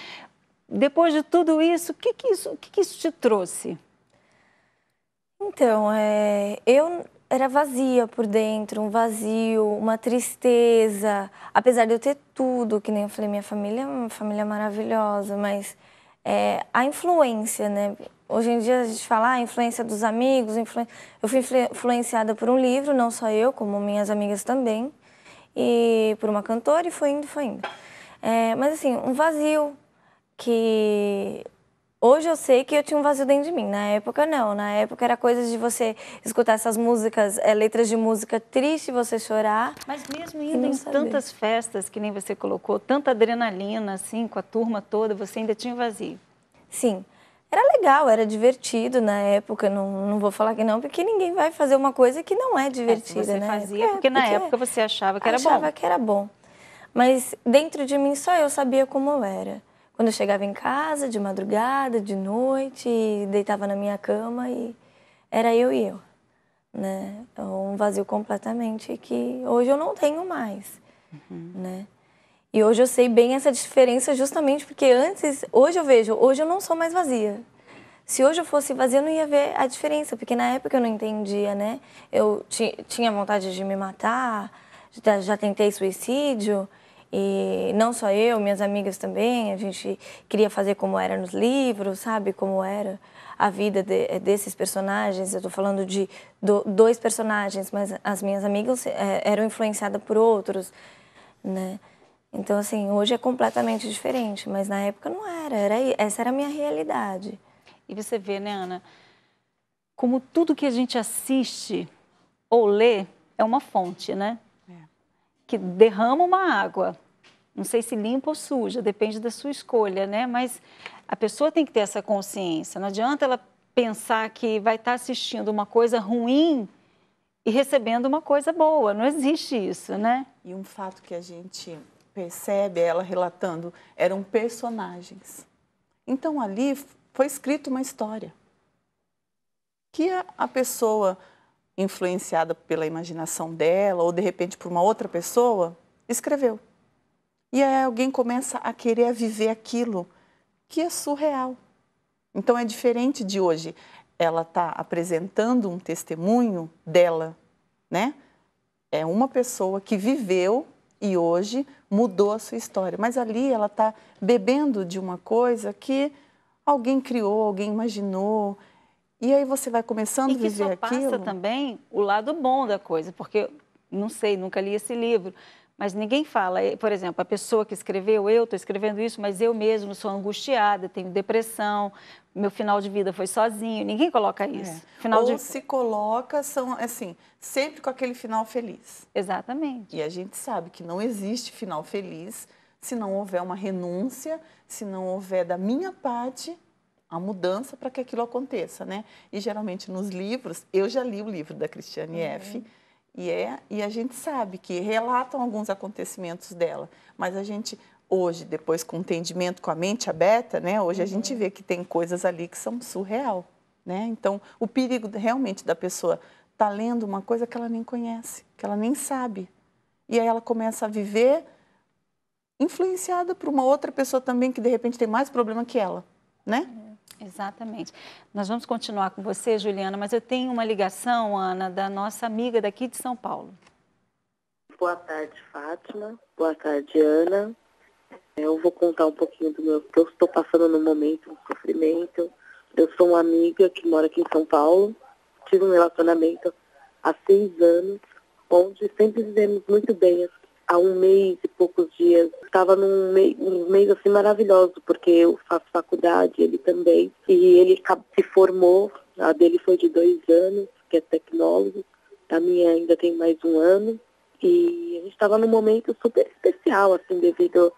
Depois de tudo isso, o que isso te trouxe? Então, eu era vazia por dentro, um vazio, uma tristeza. Apesar de eu ter tudo, que nem eu falei, minha família é uma família maravilhosa, mas a influência, né? Hoje em dia a gente fala a influência dos amigos, eu fui influenciada por um livro, não só eu, como minhas amigas também, e por uma cantora, e foi indo. Mas assim, um vazio que... Hoje eu sei que eu tinha um vazio dentro de mim, na época não, na época era coisa de você escutar essas músicas, letras de música triste, você chorar. Mas mesmo indo em tantas festas, que nem você colocou, tanta adrenalina, assim, com a turma toda, você ainda tinha vazio? Sim. Era legal, era divertido na época, não vou falar que não, porque ninguém vai fazer uma coisa que não é divertida, você né? fazia porque na época você achava que era bom. Achava que era bom. Mas dentro de mim só eu sabia como eu era. Quando eu chegava em casa, de madrugada, de noite, e deitava na minha cama e era eu e eu, né? Um vazio completamente que hoje eu não tenho mais, né? E hoje eu sei bem essa diferença justamente porque hoje eu não sou mais vazia. Se hoje eu fosse vazia, eu não ia ver a diferença, porque na época eu não entendia, né? Eu tinha vontade de me matar, já tentei suicídio, e não só eu, minhas amigas também, a gente queria fazer como era nos livros, sabe? Como era a vida desses personagens. Eu tô falando de 2 personagens, mas as minhas amigas eram influenciadas por outros, né? Então, assim, hoje é completamente diferente, mas na época não essa era a minha realidade. E você vê, né, Ana, como tudo que a gente assiste ou lê é uma fonte, né? Que derrama uma água. Não sei se limpa ou suja, depende da sua escolha, né? Mas a pessoa tem que ter essa consciência. Não adianta ela pensar que vai estar assistindo uma coisa ruim e recebendo uma coisa boa. Não existe isso, né? E um fato que a gente percebe, ela relatando, eram personagens. Então, ali foi escrita uma história que a pessoa, influenciada pela imaginação dela ou, de repente, por uma outra pessoa, escreveu. E aí alguém começa a querer viver aquilo que é surreal. Então, é diferente de hoje. Ela está apresentando um testemunho dela, né? É uma pessoa que viveu e hoje mudou a sua história. Mas ali ela está bebendo de uma coisa que alguém criou, alguém imaginou. E aí você vai começando a viver aquilo. E que só passa também o lado bom da coisa, porque, não sei, nunca li esse livro, mas ninguém fala, por exemplo, a pessoa que escreveu, eu estou escrevendo isso, mas eu mesmo sou angustiada, tenho depressão, meu final de vida foi sozinho, ninguém coloca isso. Se coloca, são assim, sempre com aquele final feliz. Exatamente. E a gente sabe que não existe final feliz se não houver uma renúncia, se não houver da minha parte a mudança para que aquilo aconteça, né? E geralmente nos livros, eu já li o livro da Christiane F., e a gente sabe que relatam alguns acontecimentos dela, mas a gente, hoje, depois com o entendimento, com a mente aberta, né? Hoje a gente vê que tem coisas ali que são surreal, né? Então, o perigo realmente da pessoa estar lendo uma coisa que ela nem conhece, que ela nem sabe. E aí ela começa a viver influenciada por uma outra pessoa também que, de repente, tem mais problema que ela, né? Exatamente. Nós vamos continuar com você, Juliana, mas eu tenho uma ligação, Ana, da nossa amiga daqui de São Paulo. Boa tarde, Fátima. Boa tarde, Ana. Eu vou contar um pouquinho do que eu estou passando no momento, um sofrimento. Eu sou uma amiga que mora aqui em São Paulo. Tive um relacionamento há 6 anos, onde sempre vivemos muito bem. Há 1 mês e poucos dias, estava num mês assim maravilhoso, porque eu faço faculdade, ele também, e ele se formou, a dele foi de 2 anos, que é tecnólogo, a minha ainda tem mais 1 ano, e a gente estava num momento super especial, assim, devido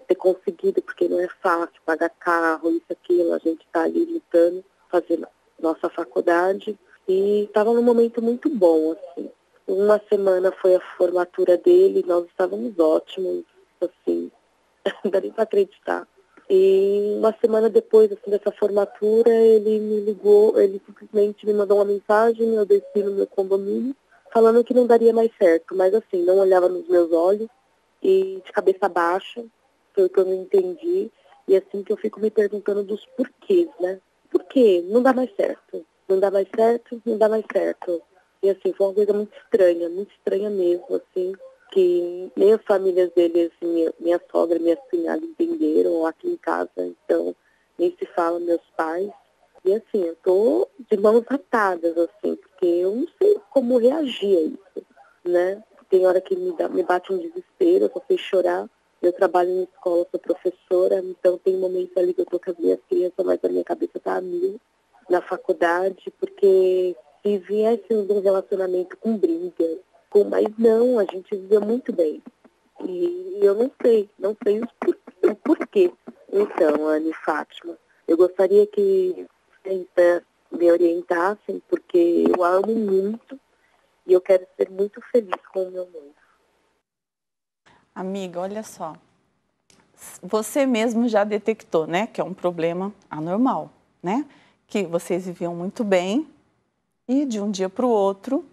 ter conseguido, porque não é fácil pagar carro, isso, aquilo, a gente está ali lutando, fazendo nossa faculdade, e estava num momento muito bom, assim. 1 semana foi a formatura dele, nós estávamos ótimos, assim, não dá nem para acreditar. E 1 semana depois, assim, dessa formatura, ele me ligou, ele simplesmente me mandou uma mensagem, eu desci no meu condomínio, falando que não daria mais certo, mas assim, não olhava nos meus olhos e de cabeça baixa, foi o que eu não entendi, e assim que eu fico me perguntando dos porquês, né? Por quê? Não dá mais certo, não dá mais certo, não dá mais certo. E assim, foi uma coisa muito estranha mesmo, assim, que nem as famílias dele, assim, minha sogra, minha cunhada entenderam aqui em casa, então nem se fala meus pais. E assim, eu tô de mãos atadas, assim, porque eu não sei como reagir a isso, né? Tem hora que me bate um desespero, eu só sei chorar. Eu trabalho em escola, sou professora, então tem momentos ali que eu tô com as minhas crianças, mas a minha cabeça tá a 1000 na faculdade, porque se viesse um relacionamento com briga, mas não, a gente viveu muito bem. E eu não sei o porquê. Então, Ana e Fátima, Eu gostaria que vocês me orientassem, porque eu amo muito e eu quero ser muito feliz com o meu noivo. Amiga, olha só. Você mesmo já detectou, né, que é um problema anormal, né? Que vocês viviam muito bem e de um dia para o outro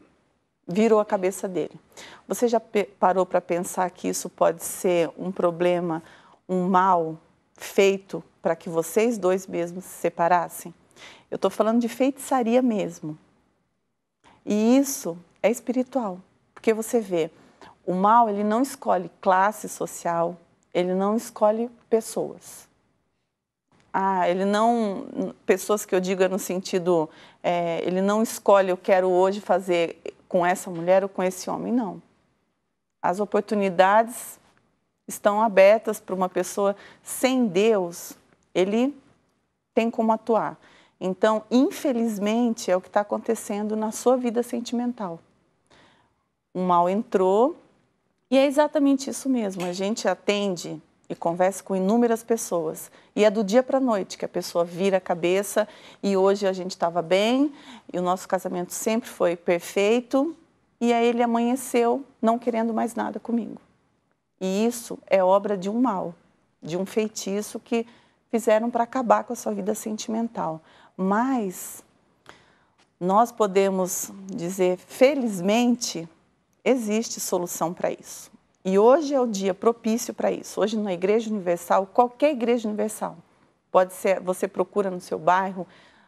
virou a cabeça dele. Você já parou para pensar que isso pode ser um problema, um mal feito para que vocês dois mesmos se separassem? Eu estou falando de feitiçaria mesmo. E isso é espiritual, porque você vê, o mal ele não escolhe classe social, ele não escolhe pessoas. Ele não, pessoas que eu digo no sentido, ele não escolhe, eu quero hoje fazer com essa mulher ou com esse homem, não. As oportunidades estão abertas para uma pessoa sem Deus, ele tem como atuar. Então, infelizmente, é o que está acontecendo na sua vida sentimental. O mal entrou e é exatamente isso mesmo. A gente atende e conversa com inúmeras pessoas. E é do dia para a noite que a pessoa vira a cabeça e hoje a gente estava bem e o nosso casamento sempre foi perfeito e aí ele amanheceu não querendo mais nada comigo. E isso é obra de um mal, de um feitiço que fizeram para acabar com a sua vida sentimental. Mas nós podemos dizer, felizmente, existe solução para isso. E hoje é o dia propício para isso. Hoje na Igreja Universal, qualquer Igreja Universal, pode ser, você procura no seu bairro,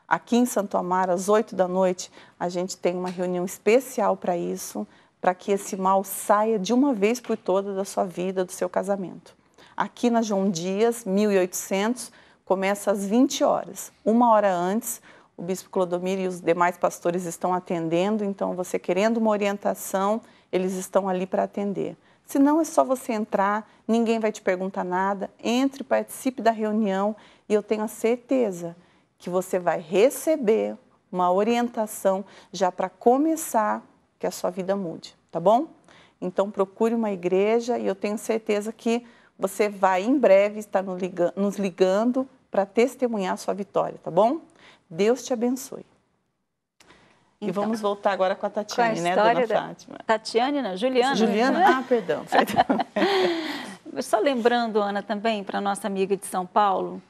aqui em Santo Amaro, às 8 da noite, a gente tem uma reunião especial para isso, para que esse mal saia de uma vez por todas da sua vida, do seu casamento. Aqui na João Dias, 1800, começa às 20 horas. Uma hora antes, o Bispo Clodomiro e os demais pastores estão atendendo, então você querendo uma orientação, eles estão ali para atender. Se não, é só você entrar, ninguém vai te perguntar nada, entre, participe da reunião e eu tenho a certeza que você vai receber uma orientação já para começar que a sua vida mude, tá bom? Então procure uma igreja e eu tenho certeza que você vai em breve estar nos ligando para testemunhar a sua vitória, tá bom? Deus te abençoe. E vamos voltar agora com a Tatiane, né, dona Fátima? Tatiane, não, Juliana. Juliana? Ah, perdão. Só lembrando, Ana, também, para a nossa amiga de São Paulo,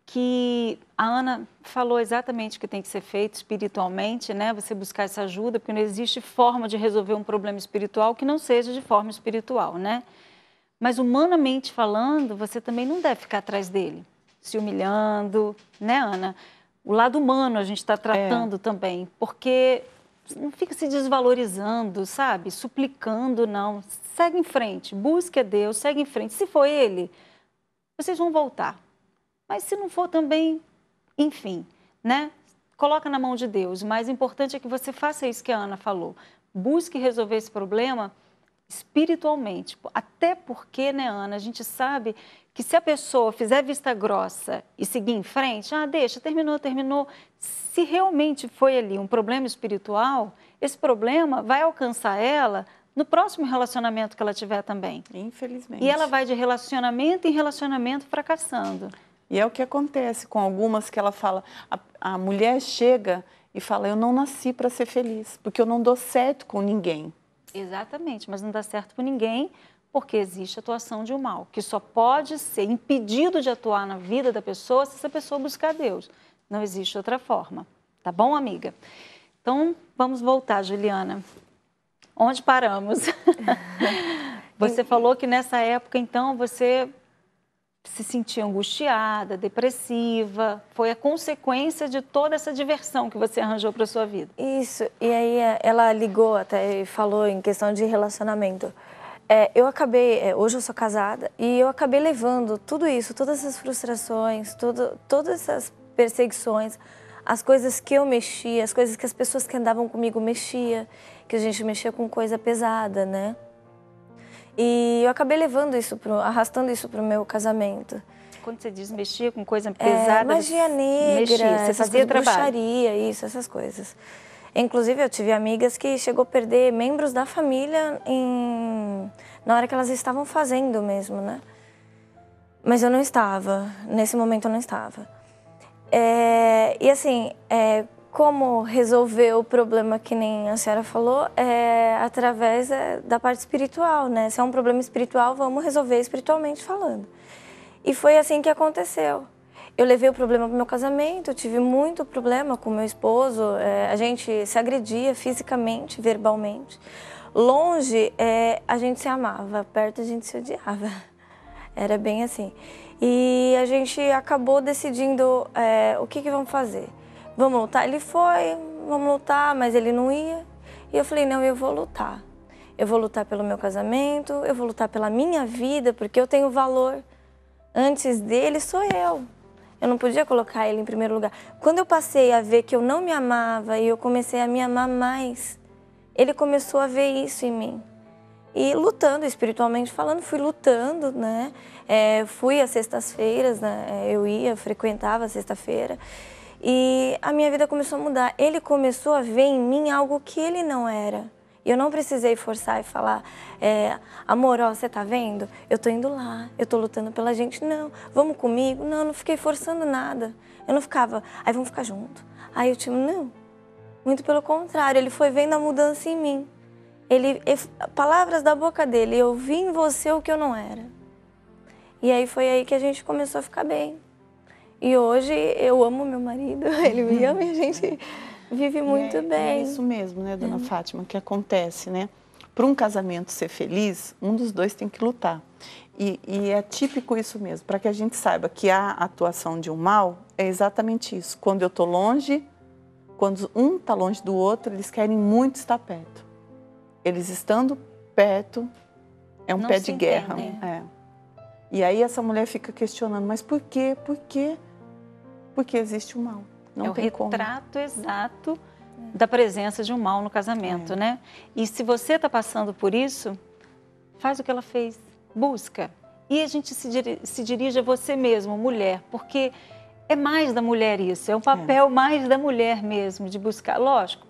que a Ana falou exatamente o que tem que ser feito espiritualmente, né? Você buscar essa ajuda, porque não existe forma de resolver um problema espiritual que não seja de forma espiritual, né? Mas humanamente falando, você também não deve ficar atrás dele, se humilhando, né, Ana? O lado humano a gente está tratando também, porque não fica se desvalorizando, sabe? Suplicando, não. Segue em frente, busque a Deus, segue em frente. Se for ele, vocês vão voltar. Mas se não for também, enfim, né? Coloca na mão de Deus. O mais importante é que você faça isso que a Ana falou. Busque resolver esse problema espiritualmente. Até porque, né, Ana, a gente sabe que se a pessoa fizer vista grossa e seguir em frente, deixa, terminou. Se realmente foi ali um problema espiritual, esse problema vai alcançar ela no próximo relacionamento que ela tiver também. Infelizmente. E ela vai de relacionamento em relacionamento fracassando. E é o que acontece com algumas que ela fala, a mulher chega e fala, eu não nasci para ser feliz, porque eu não dou certo com ninguém. Exatamente, mas não dá certo com ninguém, porque existe a atuação de um mal, que só pode ser impedido de atuar na vida da pessoa se essa pessoa buscar Deus. Não existe outra forma. Tá bom, amiga? Então, vamos voltar, Juliana. Onde paramos? Você falou que nessa época, então, você se sentia angustiada, depressiva. Foi a consequência de toda essa diversão que você arranjou para a sua vida. Isso. E aí ela ligou até e falou em questão de relacionamento. Eu acabei, hoje eu sou casada, e eu acabei levando tudo isso, todas essas frustrações, todas essas perseguições, as coisas que eu mexia, as coisas que as pessoas que andavam comigo mexia, que a gente mexia com coisa pesada, né? E eu acabei levando isso, arrastando isso para o meu casamento. Quando você diz mexia com coisa pesada... magia negra, você fazia trabalho. Bruxaria, isso, essas coisas. Inclusive, eu tive amigas que chegou a perder membros da família na hora que elas estavam fazendo mesmo, né? Mas eu não estava, nesse momento eu não estava. E assim, como resolver o problema que nem a senhora falou, através da parte espiritual, né? Se é um problema espiritual, vamos resolver espiritualmente falando. E foi assim que aconteceu. Eu levei o problema para o meu casamento, eu tive muito problema com meu esposo, a gente se agredia fisicamente, verbalmente. Longe, a gente se amava, perto a gente se odiava. Era bem assim. E a gente acabou decidindo o que vamos fazer. Vamos lutar? Ele foi, vamos lutar, mas ele não ia. E eu falei, não, eu vou lutar. Eu vou lutar pelo meu casamento, eu vou lutar pela minha vida, porque eu tenho valor. Antes dele sou eu. Eu não podia colocar ele em primeiro lugar. Quando eu passei a ver que eu não me amava e eu comecei a me amar mais, ele começou a ver isso em mim. E lutando, espiritualmente falando, fui lutando, né? Fui às sextas-feiras, né? Eu frequentava a sexta-feira. E a minha vida começou a mudar. Ele começou a ver em mim algo que ele não era. E eu não precisei forçar e falar, amor, ó, você tá vendo? Eu tô indo lá, eu tô lutando pela gente. Não, vamos comigo? Não, não fiquei forçando nada. Eu não ficava, aí vamos ficar junto. Aí eu tinha, não. Muito pelo contrário, ele foi vendo a mudança em mim. Palavras da boca dele, eu vi em você o que eu não era. E aí foi aí que a gente começou a ficar bem. E hoje eu amo meu marido, ele me ama e a gente vive muito bem. É isso mesmo, né, dona Fátima, que acontece, né? Para um casamento ser feliz, um dos dois tem que lutar. E é típico isso mesmo, para que a gente saiba que a atuação de um mal é exatamente isso. Quando eu estou longe, quando um está longe do outro, eles querem muito estar perto. Eles estando perto, é um pé de guerra. E aí essa mulher fica questionando, mas por quê? Por quê? Porque existe o mal. Não tem como. É o retrato exato da presença de um mal no casamento, né? E se você está passando por isso, faz o que ela fez, busca. E a gente se dirige a você mesmo, mulher, porque é mais da mulher isso, é um papel mais da mulher mesmo, de buscar. Lógico,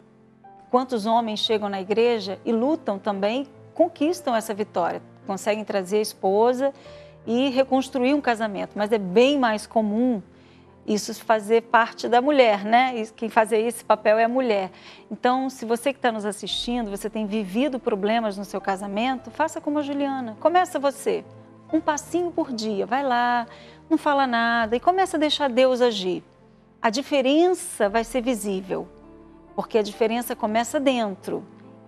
quantos homens chegam na igreja e lutam também, conquistam essa vitória, conseguem trazer a esposa e reconstruir um casamento, mas é bem mais comum isso fazer parte da mulher, né? Quem fazer esse papel é a mulher. Então, se você que está nos assistindo, você tem vivido problemas no seu casamento, faça como a Juliana. Começa você, um passinho por dia, vai lá, não fala nada e começa a deixar Deus agir. A diferença vai ser visível, porque a diferença começa dentro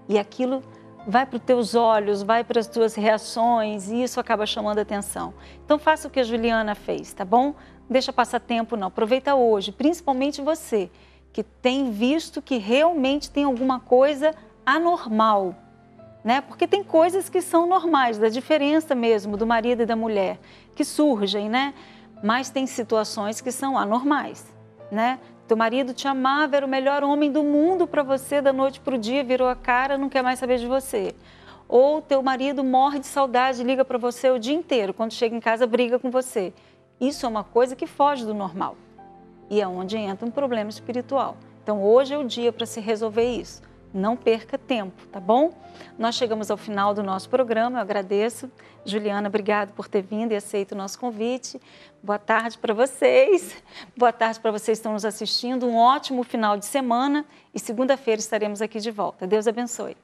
e aquilo vai para os teus olhos, vai para as tuas reações e isso acaba chamando a atenção. Então, faça o que a Juliana fez, tá bom? Deixa passar tempo não, aproveita hoje, principalmente você, que tem visto que realmente tem alguma coisa anormal, né? Porque tem coisas que são normais, da diferença mesmo do marido e da mulher, que surgem, né? Mas tem situações que são anormais, né? Teu marido te amava, era o melhor homem do mundo para você, da noite para o dia, virou a cara, não quer mais saber de você. Ou teu marido morre de saudade, liga para você o dia inteiro, quando chega em casa briga com você. Isso é uma coisa que foge do normal e é onde entra um problema espiritual. Então, hoje é o dia para se resolver isso. Não perca tempo, tá bom? Nós chegamos ao final do nosso programa, eu agradeço. Juliana, obrigado por ter vindo e aceito o nosso convite. Boa tarde para vocês. Boa tarde para vocês que estão nos assistindo. Um ótimo final de semana e segunda-feira estaremos aqui de volta. Deus abençoe.